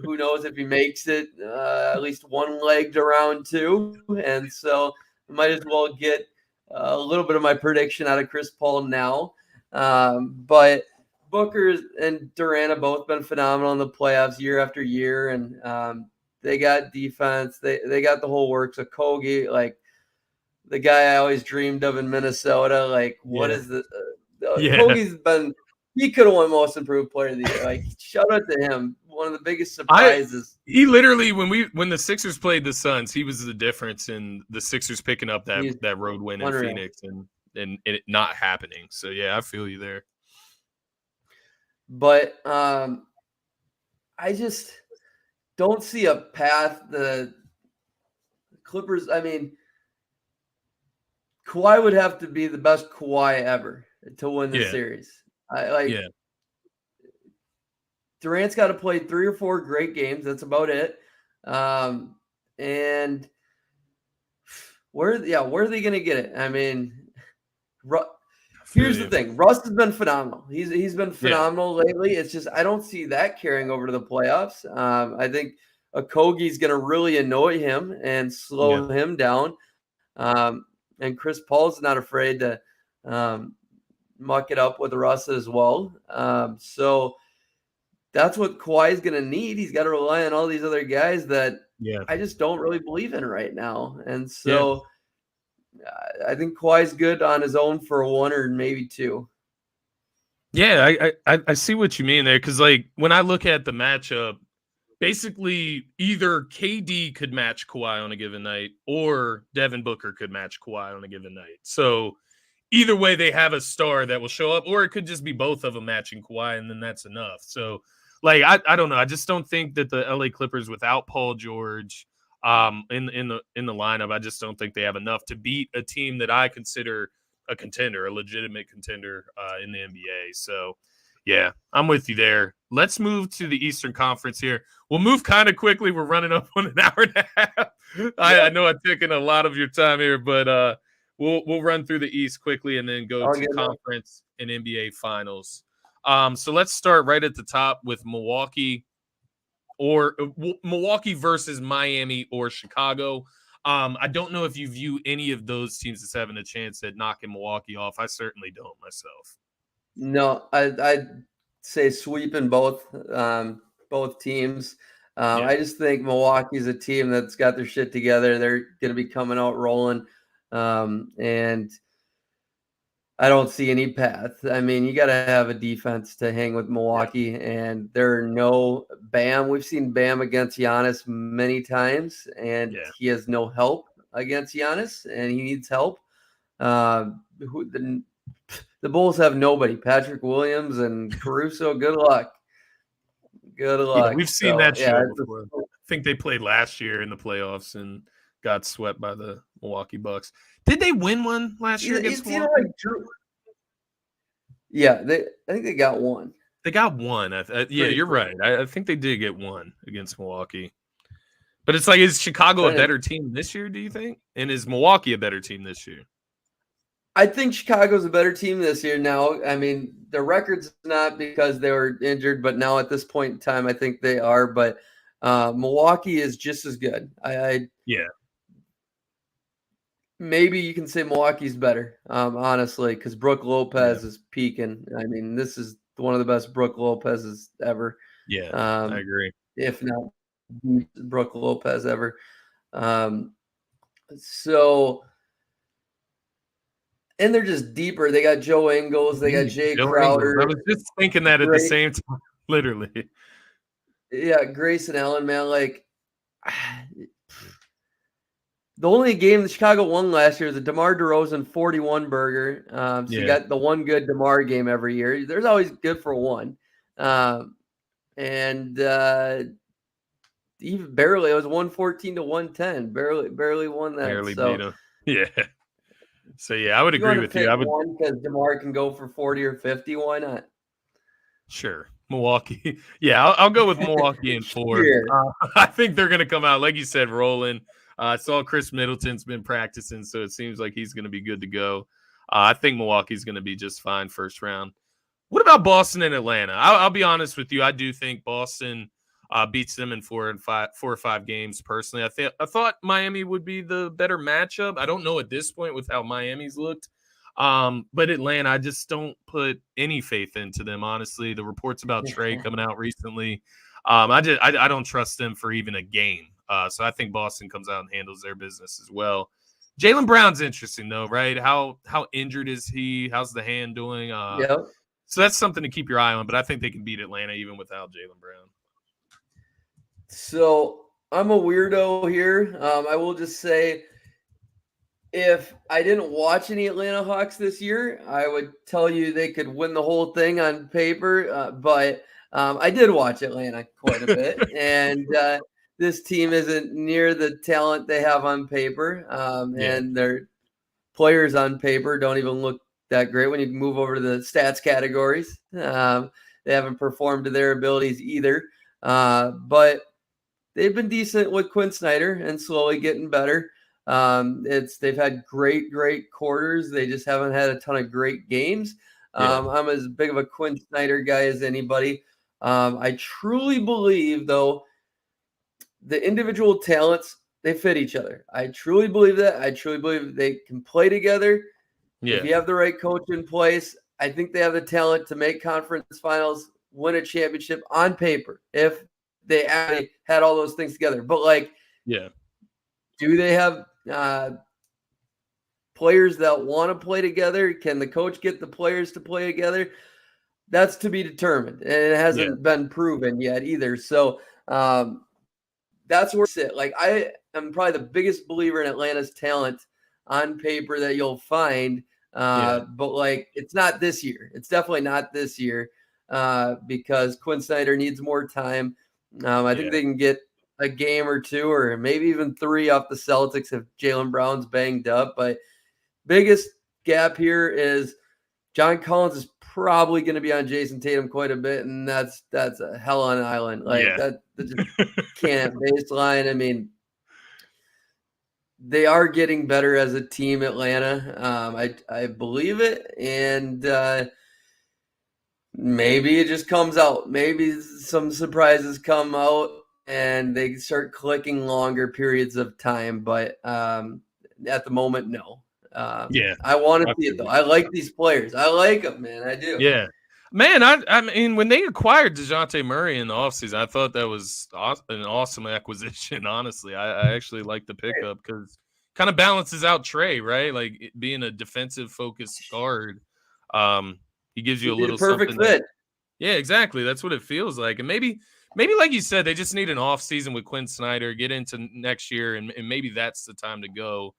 who knows if he makes it at least one leg to round 2. And so I might as well get a little bit of my prediction out of Chris Paul now. But Booker and Durant have both been phenomenal in the playoffs year after year, and they got defense. They got the whole works. So Kogi, like the guy I always dreamed of in Minnesota. Like, what is the Kogi's been? He could have won Most Improved Player of the Year. Like, shout out to him. One of the biggest surprises. He literally, when the Sixers played the Suns, he was the difference in the Sixers picking up that road win in Phoenix and it not happening. So yeah, I feel you there. But I just don't see a path. The Clippers, I mean, Kawhi would have to be the best Kawhi ever to win the series. Durant's got to play 3 or 4 great games. That's about it. And where are they going to get it? I mean, here's the thing. Russ has been phenomenal. He's been phenomenal lately. It's just I don't see that carrying over to the playoffs. I think Okogie's going to really annoy him and slow him down. And Chris Paul's not afraid to muck it up with Russ as well. So that's what Kawhi's going to need. He's got to rely on all these other guys that I just don't really believe in right now. And so I think Kawhi's good on his own for one or maybe two. Yeah, I see what you mean there, because like when I look at the matchup, basically either KD could match Kawhi on a given night or Devin Booker could match Kawhi on a given night. So either way, they have a star that will show up, or it could just be both of them matching Kawhi, and then that's enough. So, like, I don't know. I just don't think that the LA Clippers without Paul George in the lineup, I just don't think they have enough to beat a team that I consider a contender, a legitimate contender in the NBA. So, yeah, I'm with you there. Let's move to the Eastern Conference here. We'll move kind of quickly. We're running up on an hour and a half. I know I've taken a lot of your time here, but we'll run through the East quickly and then go to conference and NBA finals. So let's start right at the top with Milwaukee versus Miami or Chicago. I don't know if you view any of those teams as having a chance at knocking Milwaukee off. I certainly don't myself. No, I'd say sweeping both teams. I just think Milwaukee's a team that's got their shit together. They're going to be coming out rolling. And I don't see any path. I mean, you got to have a defense to hang with Milwaukee, and there are no Bam. We've seen Bam against Giannis many times, and he has no help against Giannis, and he needs help. The Bulls have nobody. Patrick Williams and Caruso. Good luck. Good luck. Yeah, we've seen that show before. I think they played last year in the playoffs and got swept by the Milwaukee Bucks. Did they win one last year against Milwaukee? Yeah, I think they got one. They got one. Yeah, you're right. I think they did get one against Milwaukee. But it's like, is Chicago a better team this year, do you think? And is Milwaukee a better team this year? I think Chicago's a better team this year now. I mean, the record's not because they were injured, but now at this point in time, I think they are. But Milwaukee is just as good. Yeah. Maybe you can say Milwaukee's better, honestly, because Brook Lopez is peaking. I mean, this is one of the best Brook Lopez's ever. Yeah, I agree. If not Brook Lopez ever. So, and they're just deeper. They got Joe Ingles. They got Jay Crowder. I was just thinking that at the same time, literally. Yeah, Grayson Allen, man. Like, the only game that Chicago won last year was a DeMar DeRozan 41 burger. So you got the one good DeMar game every year. There's always good for one. And even barely, it was 114 to 110. Barely won that. Barely beat him. Yeah. So, yeah, I would agree with you. I would, because DeMar can go for 40 or 50. Why not? Sure. Milwaukee. Yeah, I'll go with Milwaukee in 4. Sure. I think they're going to come out, like you said, rolling. I saw Chris Middleton's been practicing, so it seems like he's going to be good to go. I think Milwaukee's going to be just fine first round. What about Boston and Atlanta? I'll be honest with you. I do think Boston beats them in 4 or 5 games personally. I thought Miami would be the better matchup. I don't know at this point with how Miami's looked. But Atlanta, I just don't put any faith into them, honestly. The reports about Trey coming out recently, I don't trust them for even a game. So I think Boston comes out and handles their business as well. Jaylen Brown's interesting, though, right? How injured is he? How's the hand doing? So that's something to keep your eye on, but I think they can beat Atlanta even without Jaylen Brown. So I'm a weirdo here. I will just say, if I didn't watch any Atlanta Hawks this year, I would tell you they could win the whole thing on paper. But I did watch Atlanta quite a bit, and this team isn't near the talent they have on paper, and their players on paper don't even look that great when you move over to the stats categories. They haven't performed to their abilities either, but they've been decent with Quinn Snyder and slowly getting better. They've had great quarters. They just haven't had a ton of great games. I'm as big of a Quinn Snyder guy as anybody. I truly believe, though, the individual talents, they fit each other. I truly believe that. I truly believe they can play together. Yeah. If you have the right coach in place, I think they have the talent to make conference finals, win a championship on paper, if they actually had all those things together. But, do they have players that want to play together? Can the coach get the players to play together? That's to be determined, and it hasn't been proven yet either. So that's where I sit. Like, I am probably the biggest believer in Atlanta's talent on paper that you'll find. But like, it's not this year. It's definitely not this year because Quinn Snyder needs more time. I think they can get a game or two or maybe even 3 off the Celtics if Jaylen Brown's banged up. But biggest gap here is John Collins is probably going to be on Jason Tatum quite a bit, and that's a hell on an island. Like that just can't baseline. I mean, they are getting better as a team, Atlanta. I believe it, and maybe it just comes out. Maybe some surprises come out, and they start clicking longer periods of time. But at the moment, no. I want to see it though. I like these players. I like them, man. I do. Yeah. Man, I mean, when they acquired DeJounte Murray in the offseason, I thought that was an awesome acquisition, honestly. I actually like the pickup because kind of balances out Trey, right? Like being a defensive-focused guard, he gives you a little perfect fit. Yeah, exactly. That's what it feels like. And maybe like you said, they just need an offseason with Quinn Snyder, get into next year, and maybe that's the time to go.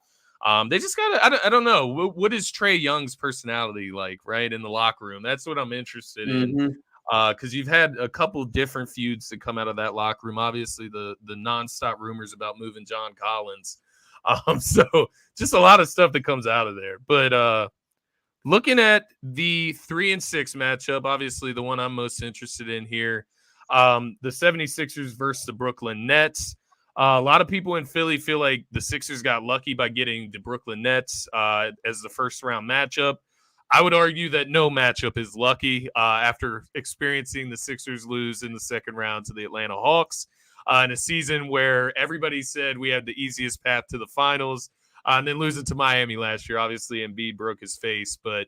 They just got to, I don't know. What is Trae Young's personality like, right, in the locker room? That's what I'm interested in. Because you've had a couple different feuds that come out of that locker room. Obviously, the nonstop rumors about moving John Collins. So just a lot of stuff that comes out of there. But looking at the 3 and 6 matchup, obviously the one I'm most interested in here, the 76ers versus the Brooklyn Nets. A lot of people in Philly feel like the Sixers got lucky by getting the Brooklyn Nets as the first round matchup. I would argue that no matchup is lucky after experiencing the Sixers lose in the second round to the Atlanta Hawks in a season where everybody said we had the easiest path to the finals and then losing to Miami last year. Obviously, Embiid broke his face, but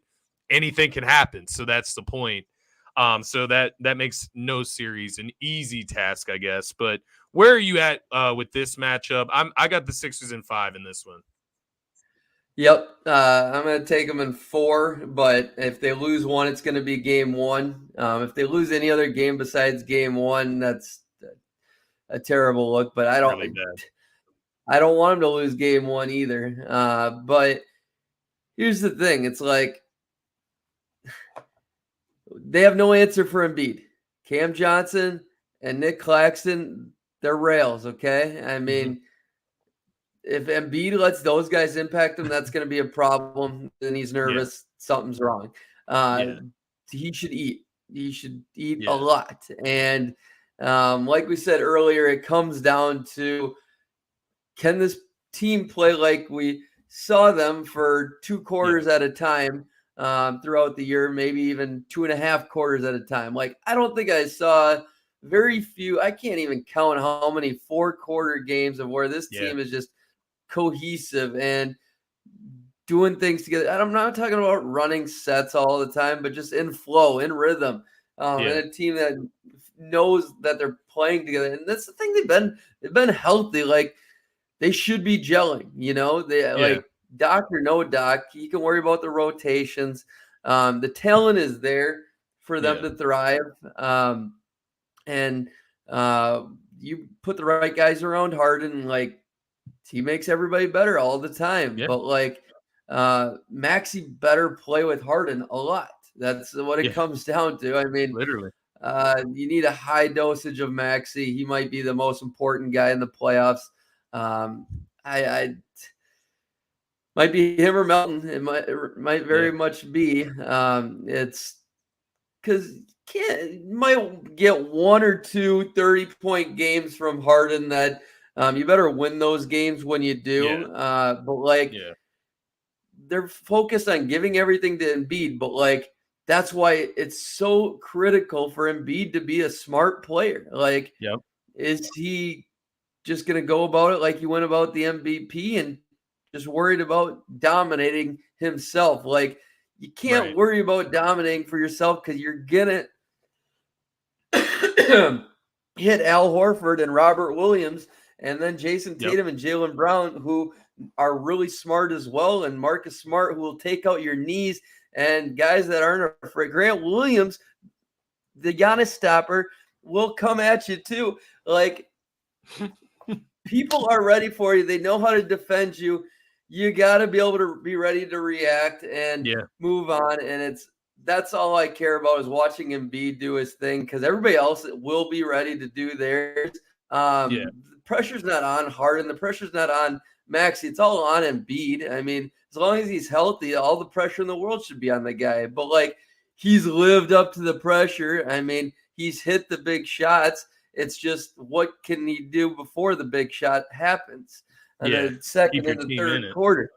anything can happen. So that's the point. So that makes no series an easy task, I guess. But where are you at with this matchup? I got the Sixers in 5 in this one. Yep. I'm going to take them in 4, but if they lose one, it's going to be game 1. If they lose any other game besides game 1, that's a terrible look, but I don't want them to lose game 1 either. But here's the thing. It's like they have no answer for Embiid. Cam Johnson and Nick Claxton, they're rails, okay? I mean, if Embiid lets those guys impact him, that's going to be a problem. Then he's nervous. Something's wrong. He should eat. He should eat a lot. And like we said earlier, it comes down to, can this team play like we saw them for 2 quarters at a time throughout the year, maybe even 2.5 quarters at a time? Like, I don't think I saw very few. I can't even count how many 4-quarter games of where this team is just cohesive and doing things together. I'm not talking about running sets all the time, but just in flow, in rhythm, and a team that knows that they're playing together. And that's the thing. They've been healthy. Like, they should be gelling, you know. They like Doc or no Doc, he can worry about the rotations. The talent is there for them to thrive. And you put the right guys around Harden, like, he makes everybody better all the time. But like Maxey better play with Harden a lot. That's what it comes down to. I mean, literally, you need a high dosage of Maxey. He might be the most important guy in the playoffs. I might be him or Melton. It might very much be. It's because you might get 1 or 2 30-point games from Harden that you better win those games when you do. But like they're focused on giving everything to Embiid, but like that's why it's so critical for Embiid to be a smart player. Like, is he just going to go about it like he went about the MVP and just worried about dominating himself? Like, you can't worry about dominating for yourself because you're going to hit Al Horford and Robert Williams And then Jason Tatum and Jaylen Brown, who are really smart as well, and Marcus Smart, who will take out your knees, and guys that aren't afraid. Grant Williams, the Giannis stopper, will come at you too. Like, people are ready for you. They know how to defend you. You got to be able to be ready to react and move on. And that's all I care about, is watching Embiid do his thing, because everybody else will be ready to do theirs. The pressure's not on Harden. The pressure's not on Maxey. It's all on Embiid. I mean, as long as he's healthy, all the pressure in the world should be on the guy. But, like, he's lived up to the pressure. I mean, he's hit the big shots. It's just, what can he do before the big shot happens? And the second and the third quarter.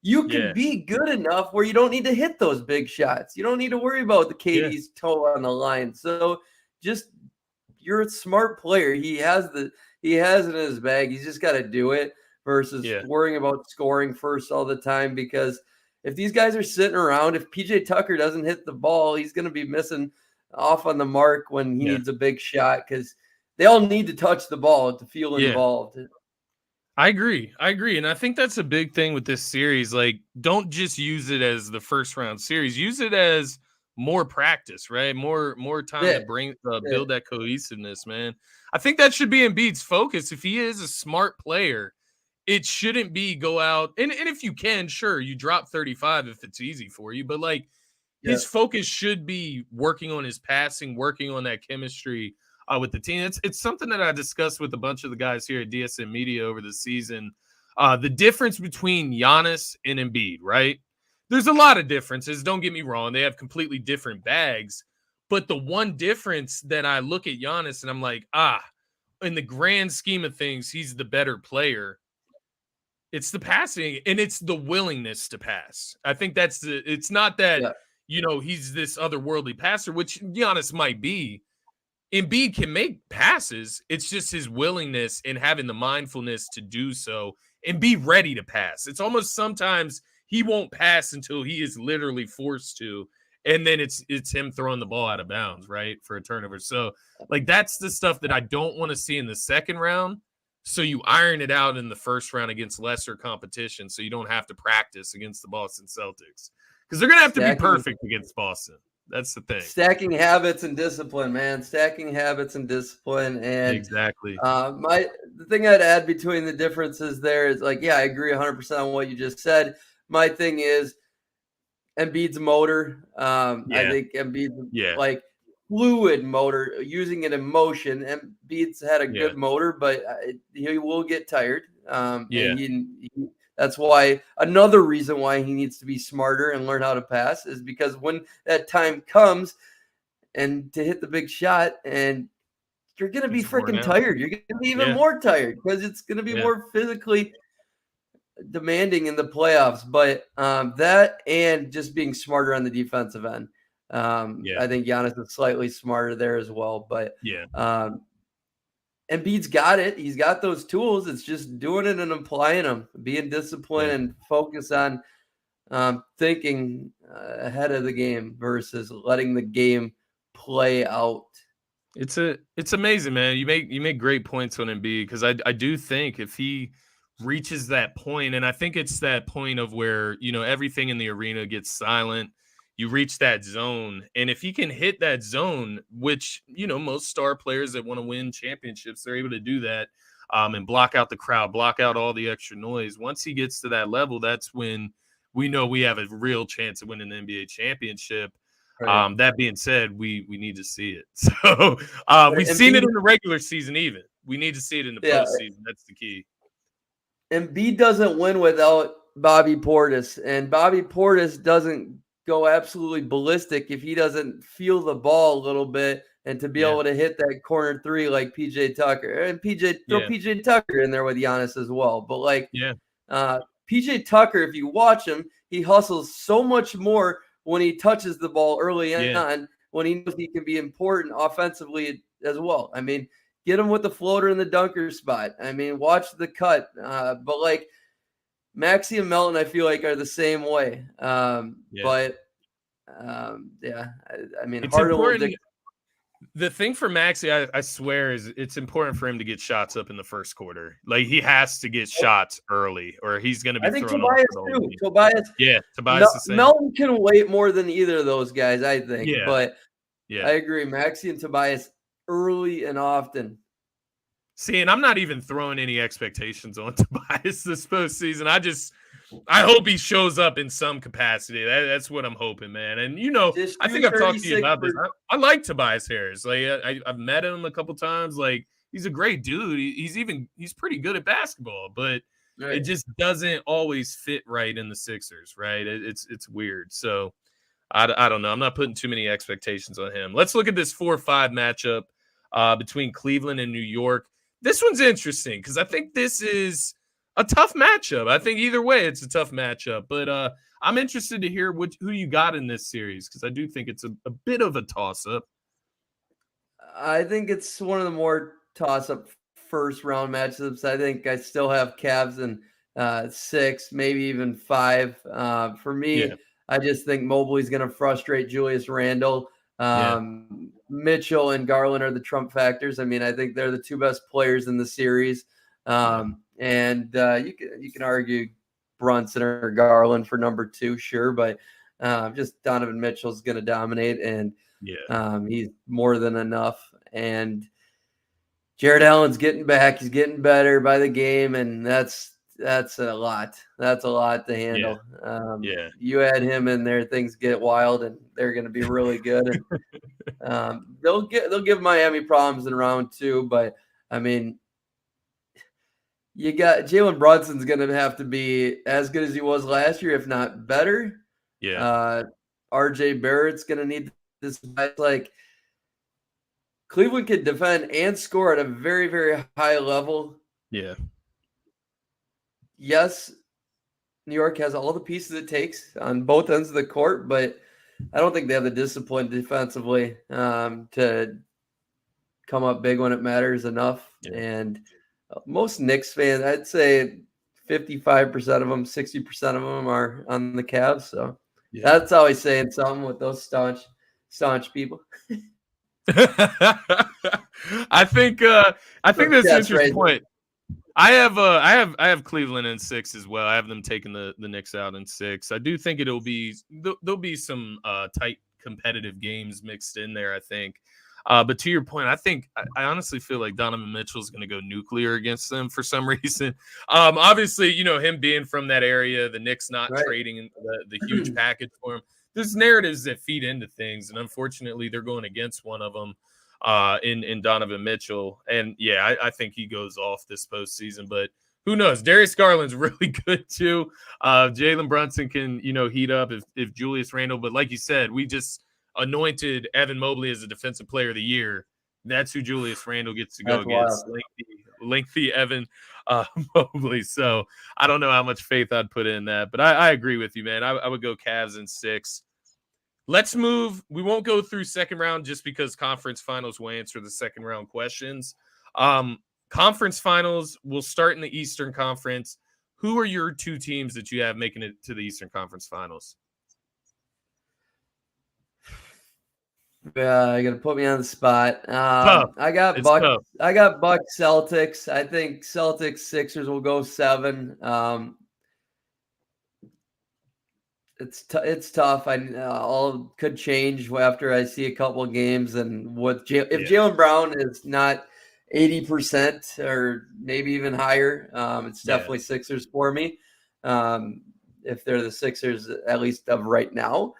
You can be good enough where you don't need to hit those big shots. You don't need to worry about the KD's toe on the line. So just, you're a smart player. He has it in his bag. He's just got to do it, versus worrying about scoring first all the time. Because if these guys are sitting around, if PJ Tucker doesn't hit the ball, he's going to be missing off on the mark when he needs a big shot, because they all need to touch the ball to feel involved. I agree. And I think that's a big thing with this series. Like, don't just use it as the first round series. Use it as more practice, right? More time to build that cohesiveness, man. I think that should be Embiid's focus. If he is a smart player, it shouldn't be go out. And if you can, sure, you drop 35 if it's easy for you. But, like, his focus should be working on his passing, working on that chemistry with the team. It's something that I discussed with a bunch of the guys here at DSM Media over the season. The difference between Giannis and Embiid, right? There's a lot of differences. Don't get me wrong. They have completely different bags. But the one difference that I look at Giannis and I'm like, in the grand scheme of things, he's the better player. It's the passing, and it's the willingness to pass. I think it's not that, he's this otherworldly passer, which Giannis might be. Embiid can make passes. It's just his willingness and having the mindfulness to do so and be ready to pass. It's almost sometimes he won't pass until he is literally forced to, and then it's him throwing the ball out of bounds, right, for a turnover. So, like, that's the stuff that I don't want to see in the second round. So you iron it out in the first round against lesser competition, so you don't have to practice against the Boston Celtics, because they're going to have to be perfect against Boston. That's the thing. Stacking habits and discipline, man. Stacking habits and discipline. And exactly. The thing I'd add between the differences there is, like, I agree 100% on what you just said. My thing is Embiid's motor. I think Embiid's like fluid motor, using it in motion. Embiid's had a good motor, but he will get tired. That's why another reason why he needs to be smarter and learn how to pass is because when that time comes and to hit the big shot, and you're going to be freaking tired. You're going to be even more tired because it's going to be more physically demanding in the playoffs. But that, and just being smarter on the defensive end. I think Giannis is slightly smarter there as well. But Embiid's got it. He's got those tools. It's just doing it and applying them, being disciplined and focus on thinking ahead of the game versus letting the game play out. It's amazing, man. You make great points on Embiid, because I do think if he reaches that point, and I think it's that point of where, everything in the arena gets silent. You reach that zone, and if he can hit that zone, which, most star players that want to win championships, they're able to do that, and block out the crowd, block out all the extra noise. Once he gets to that level, that's when we know we have a real chance of winning the NBA championship. Right. That being said, we need to see it. So we've seen it in the regular season even. We need to see it in the postseason. That's the key. Embiid doesn't win without Bobby Portis, and Bobby Portis doesn't go absolutely ballistic if he doesn't feel the ball a little bit and to be able to hit that corner three like PJ Tucker. And PJ Tucker in there with Giannis as well. But PJ Tucker, if you watch him, he hustles so much more when he touches the ball early on, when he knows he can be important offensively as well. I mean, get him with the floater in the dunker spot. I mean, watch the cut. But like Maxey and Melton, I feel like are the same way. I mean, it's important. The thing for Maxey, I swear, is it's important for him to get shots up in the first quarter. Like, he has to get shots early, or he's going to be I think thrown off Tobias the whole too. game. Tobias, Yeah, Tobias the same. Melton can wait more than either of those guys, I think. Yeah. But Yeah. I agree, Maxey and Tobias early and often. See, and I'm not even throwing any expectations on Tobias this postseason. I hope he shows up in some capacity. That's what I'm hoping, man. And, I think I've talked to you about this. I like Tobias Harris. Like, I've met him a couple times. Like, he's a great dude. He's pretty good at basketball, but it just doesn't always fit right in the Sixers, right? It's weird. So I don't know. I'm not putting too many expectations on him. Let's look at this 4-5 matchup between Cleveland and New York. This one's interesting because I think this is a tough matchup. I think either way, it's a tough matchup. But I'm interested to hear who you got in this series because I do think it's a bit of a toss-up. I think it's one of the more toss-up first-round matchups. I think I still have Cavs in 6, maybe even 5. For me, I just think Mobley's going to frustrate Julius Randle. Mitchell and Garland are the trump factors. I mean, I think they're the two best players in the series. And you can argue Brunson or Garland for number 2, sure, but just Donovan Mitchell's going to dominate, and he's more than enough. And Jared Allen's getting back; he's getting better by the game, and that's a lot. That's a lot to handle. You add him in there, things get wild, and they're going to be really good. And, they'll give Miami problems in round 2, but I mean, you got Jalen Brunson's going to have to be as good as he was last year, if not better. RJ Barrett's going to need this. Like, Cleveland can defend and score at a very, very high level. Yes, New York has all the pieces it takes on both ends of the court, but I don't think they have the discipline defensively to come up big when it matters enough. And most Knicks fans, I'd say 55% of them, 60% of them are on the Cavs. So that's always saying something with those staunch people. I think that's an interesting point. I have Cleveland in 6 as well. I have them taking the Knicks out in 6. I do think there'll be some tight competitive games mixed in there, I think. But to your point, I honestly feel like Donovan Mitchell is going to go nuclear against them for some reason. Obviously, him being from that area, the Knicks not trading the huge package for him. There's narratives that feed into things, and unfortunately, they're going against one of them in Donovan Mitchell. And I think he goes off this postseason, but who knows? Darius Garland's really good too. Jalen Brunson can heat up if Julius Randle. But like you said, we just anointed Evan Mobley as a defensive player of the year. That's who Julius Randle gets to go against. Lengthy Evan Mobley. So I don't know how much faith I'd put in that, but I agree with you, man. I would go Cavs in 6. Let's move. We won't go through second round just because conference finals will answer the second round questions. Conference finals will start in the Eastern Conference. Who are your 2 teams that you have making it to the Eastern Conference finals? You're gonna put me on the spot. I got Bucks. I got Bucks Celtics. I think Celtics Sixers will go 7. It's tough. All could change after I see a couple of games, and if Jaylen Brown is not 80% or maybe even higher, it's definitely Sixers for me. If they're the Sixers, at least of right now.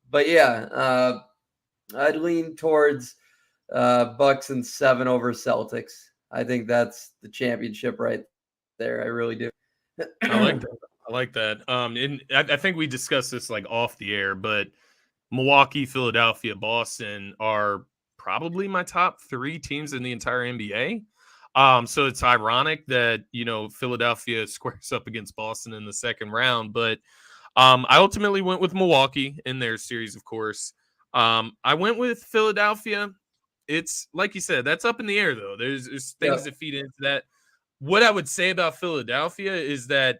But I'd lean towards Bucks and 7 over Celtics. I think that's the championship right there. I really do. I like that. And I think we discussed this like off the air, but Milwaukee, Philadelphia, Boston are probably my top 3 teams in the entire NBA. So it's ironic that, Philadelphia squares up against Boston in the second round, but I ultimately went with Milwaukee in their series, of course. I went with Philadelphia. It's like you said, that's up in the air, though. There's things that feed into that. What I would say about Philadelphia is that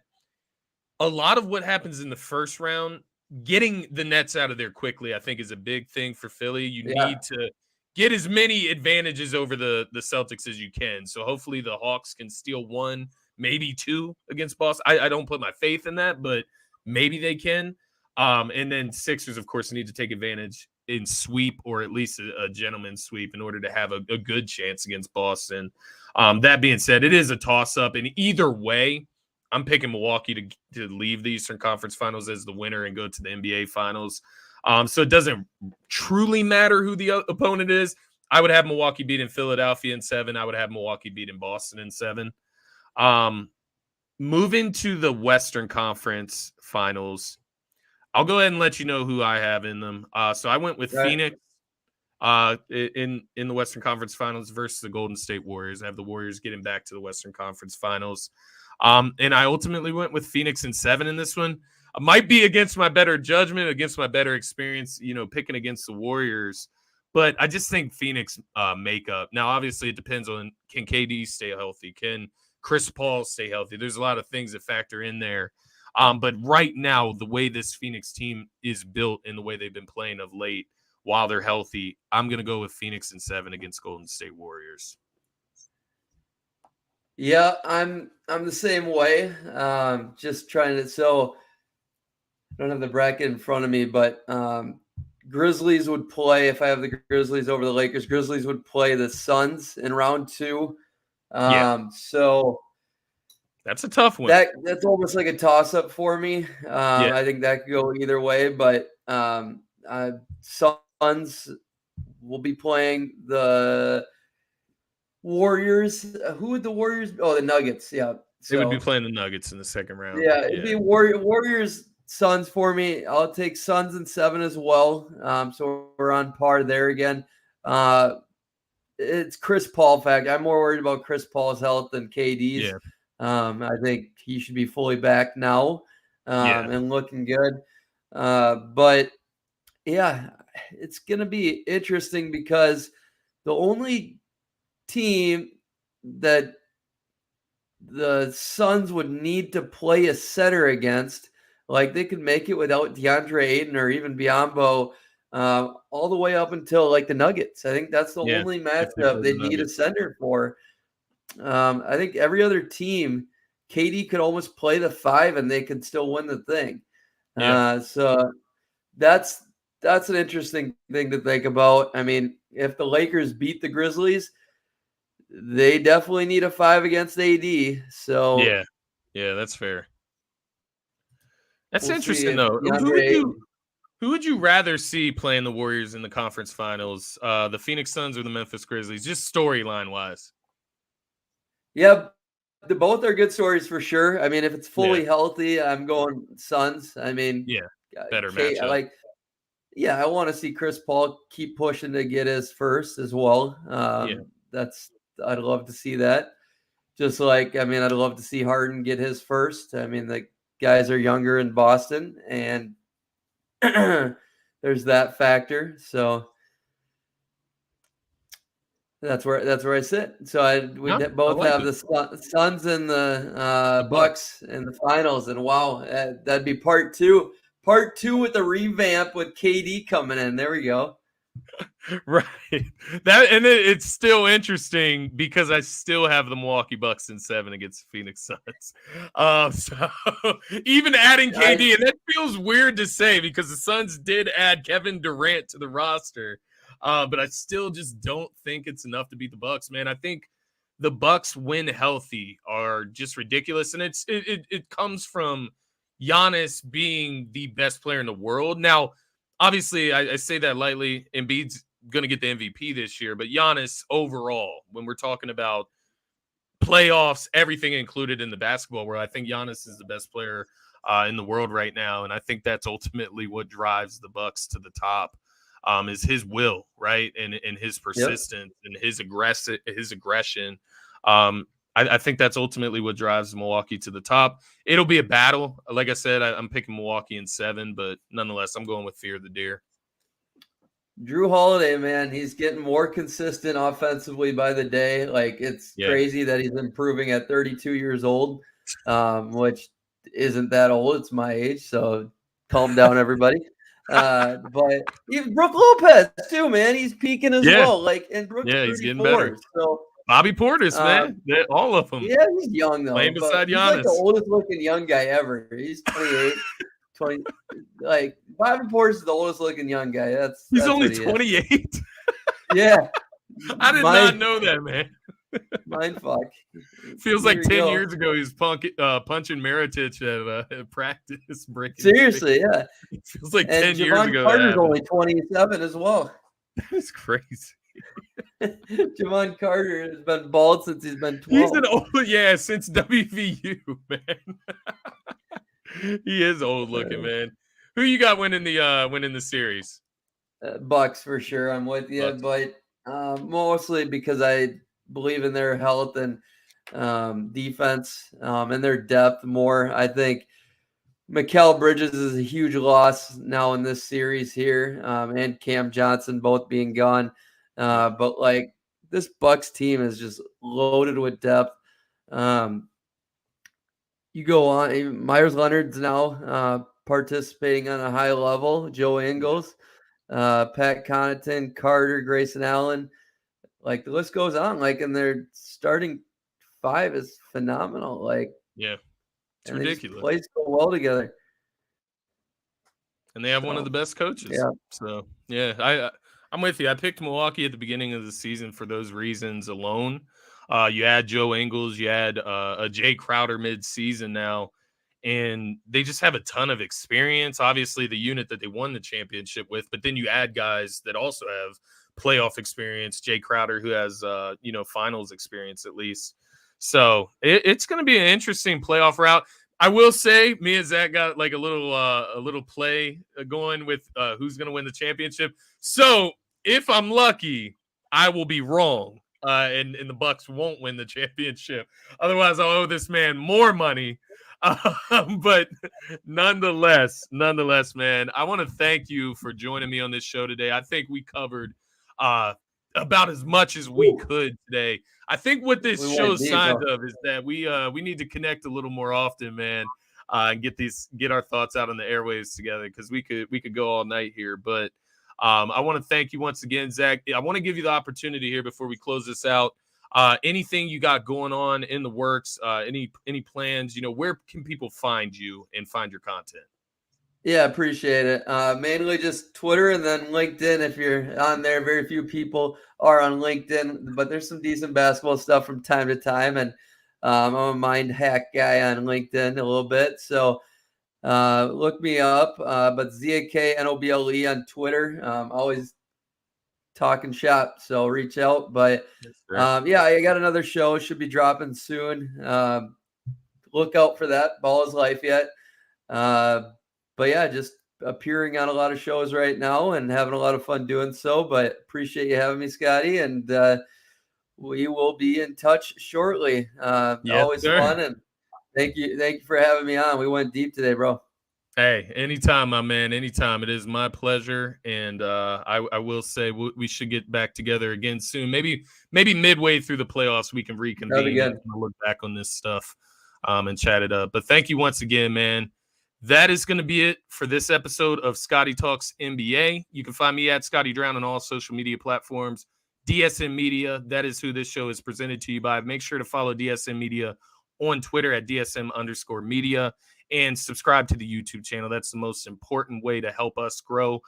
a lot of what happens in the first round, getting the Nets out of there quickly, I think is a big thing for Philly. You need to get as many advantages over the Celtics as you can. So hopefully the Hawks can steal 1, maybe 2 against Boston. I don't put my faith in that, but maybe they can. And then Sixers, of course, need to take advantage in sweep, or at least a gentleman's sweep, in order to have a good chance against Boston. That being said, it is a toss-up, and either way, I'm picking Milwaukee to leave the Eastern Conference Finals as the winner and go to the NBA Finals. So it doesn't truly matter who the opponent is. I would have Milwaukee beating Philadelphia in 7. I would have Milwaukee beating Boston in 7. Moving to the Western Conference Finals, I'll go ahead and let you know who I have in them. So I went with Phoenix in the Western Conference Finals versus the Golden State Warriors. I have the Warriors getting back to the Western Conference Finals. And I ultimately went with Phoenix in 7 in this one. I might be against my better judgment, against my better experience, picking against the Warriors. But I just think Phoenix makeup. Now, obviously, it depends on, can KD stay healthy? Can Chris Paul stay healthy? There's a lot of things that factor in there. But right now, the way this Phoenix team is built and the way they've been playing of late, while they're healthy, I'm going to go with Phoenix in 7 against Golden State Warriors. Yeah, I'm the same way. Just trying to. So I don't have the bracket in front of me, but Grizzlies would play, if I have the Grizzlies over the Lakers, Grizzlies would play the Suns in round 2. So that's a tough one. That's almost like a toss-up for me. I think that could go either way, but Suns will be playing the Warriors. Who would the Warriors? Oh, the Nuggets. Yeah. They would be playing the Nuggets in the second round. Yeah, it'd be Warriors, Suns for me. I'll take Suns in 7 as well. So we're on par there again. It's Chris Paul fact. I'm more worried about Chris Paul's health than KD's. Yeah. I think he should be fully back now and looking good. But yeah, it's going to be interesting because the only team that the Suns would need to play a center against, like they could make it without DeAndre Ayton or even Biyombo all the way up until like the Nuggets. I think that's the only matchup they need a center for. I think every other team, KD could almost play the 5 and they could still win the thing. So that's an interesting thing to think about. I mean, if the Lakers beat the Grizzlies, they definitely need a 5 against AD. So yeah, that's fair. That's interesting though. Who would you rather see playing the Warriors in the conference finals? The Phoenix Suns or the Memphis Grizzlies? Just storyline wise. Yeah, both are good stories for sure. I mean, if it's fully healthy, I'm going Suns. I mean, better matchup. I want to see Chris Paul keep pushing to get his first as well. I'd love to see that. Just like, I mean, I'd love to see Harden get his first. I mean, the guys are younger in Boston, and there's that factor. So that's where I sit. So we both have the Suns and the Bucks in the finals, and wow, that'd be part 2. Part 2 with the revamp with KD coming in. There we go. Right. It's still interesting because I still have the Milwaukee Bucks in 7 against the Phoenix Suns. So even adding KD, and that feels weird to say because the Suns did add Kevin Durant to the roster. But I still just don't think it's enough to beat the Bucks, man. I think the Bucks, when healthy, are just ridiculous, and it comes from Giannis being the best player in the world. Now, obviously, I say that lightly. Embiid's going to get the MVP this year, but Giannis overall, when we're talking about playoffs, everything included in the basketball world, I think Giannis is the best player in the world right now, and I think that's ultimately what drives the Bucks to the top. Is his will, right, and his persistence and his aggression. I think that's ultimately what drives Milwaukee to the top. It'll be a battle. Like I said, I'm picking Milwaukee in 7, but nonetheless, I'm going with Fear of the Deer. Drew Holiday, man, he's getting more consistent offensively by the day. Like, it's crazy that he's improving at 32 years old, which isn't that old. It's my age, so calm down, everybody. But even Brook Lopez too, man. He's peaking as well. Like, and Brook's he's getting 34. better. So Bobby Portis, man. All of them. yeah, he's young though. Playing beside He's like the Giannis. oldest looking young guy ever. He's 28, 20. Like Bobby Portis is the oldest looking young guy. He's that's only what he is. 28. Yeah, I did not know that, man. Mind fuck. Feels like 10 go. years ago he was punching Mirotic at practice breaking. Seriously, yeah. It feels like And 10 years Javon ago. Carter's only 27 as well. That's crazy. Javon Carter has been bald since he's been 12. He's an old, since WVU, man. He is old looking, man. Who you got winning the series? Bucks for sure. I'm with you, Bucks. but mostly because I believe in their health and defense and their depth more. I think Mikal Bridges is a huge loss now in this series here, and Cam Johnson both being gone. But like this Bucks team is just loaded with depth. You go on. Myers Leonard's now participating on a high level. Joe Ingles, Pat Connaughton, Carter, Grayson Allen. Like the list goes on. Like, and their starting five is phenomenal. Like, it's ridiculous. Plays go well together. And they have one of the best coaches. Yeah. So I'm with you. I picked Milwaukee at the beginning of the season for those reasons alone. You add Joe Ingles, you add a Jay Crowder mid-season now, and they just have a ton of experience. Obviously, the unit that they won the championship with, but then you add guys that also have playoff experience. Jay Crowder, who has finals experience at least. So it's going to be an interesting playoff route. I will say, me and Zach got like a little play going with who's going to win the championship. So if I'm lucky, I will be wrong. And the Bucks won't win the championship. Otherwise, I'll owe this man more money. But nonetheless, man, I want to thank you for joining me on this show today. I think we covered about as much as we could today. I think what this show's signs of is that we need to connect a little more often, man, and get our thoughts out on the airwaves together, because we could go all night here. But I want to thank you once again, Zach. I want to give you the opportunity here before we close this out. Anything you got going on in the works? Any plans? Where can people find you and find your content? Yeah, appreciate it. Mainly just Twitter and then LinkedIn. If you're on there, very few people are on LinkedIn, but there's some decent basketball stuff from time to time. And I'm a mind hack guy on LinkedIn a little bit. So look me up. But Zak Noble on Twitter. Always talking shop. So reach out. But I got another show. Should be dropping soon. Look out for that. Ball is life yet. But yeah, just appearing on a lot of shows right now and having a lot of fun doing so. But appreciate you having me, Scotty. And we will be in touch shortly. Always fun. And thank you for having me on. We went deep today, bro. Hey, anytime, my man. Anytime. It is my pleasure. And I will say we should get back together again soon. Maybe midway through the playoffs, we can reconvene and look back on this stuff and chat it up. But thank you once again, man. That is going to be it for this episode of Scotty Talks NBA. You can find me at Scotty Drown on all social media platforms. DSM Media, that is who this show is presented to you by. Make sure to follow DSM Media on Twitter at DSM_media and subscribe to the YouTube channel. That's the most important way to help us grow.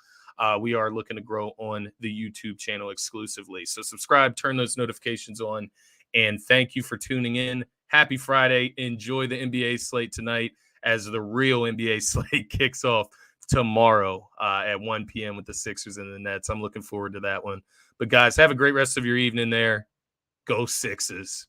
We are looking to grow on the YouTube channel exclusively. So subscribe, turn those notifications on, and thank you for tuning in. Happy Friday. Enjoy the NBA slate tonight, as the real NBA slate kicks off tomorrow at 1 p.m. with the Sixers and the Nets. I'm looking forward to that one. But, guys, have a great rest of your evening there. Go Sixers.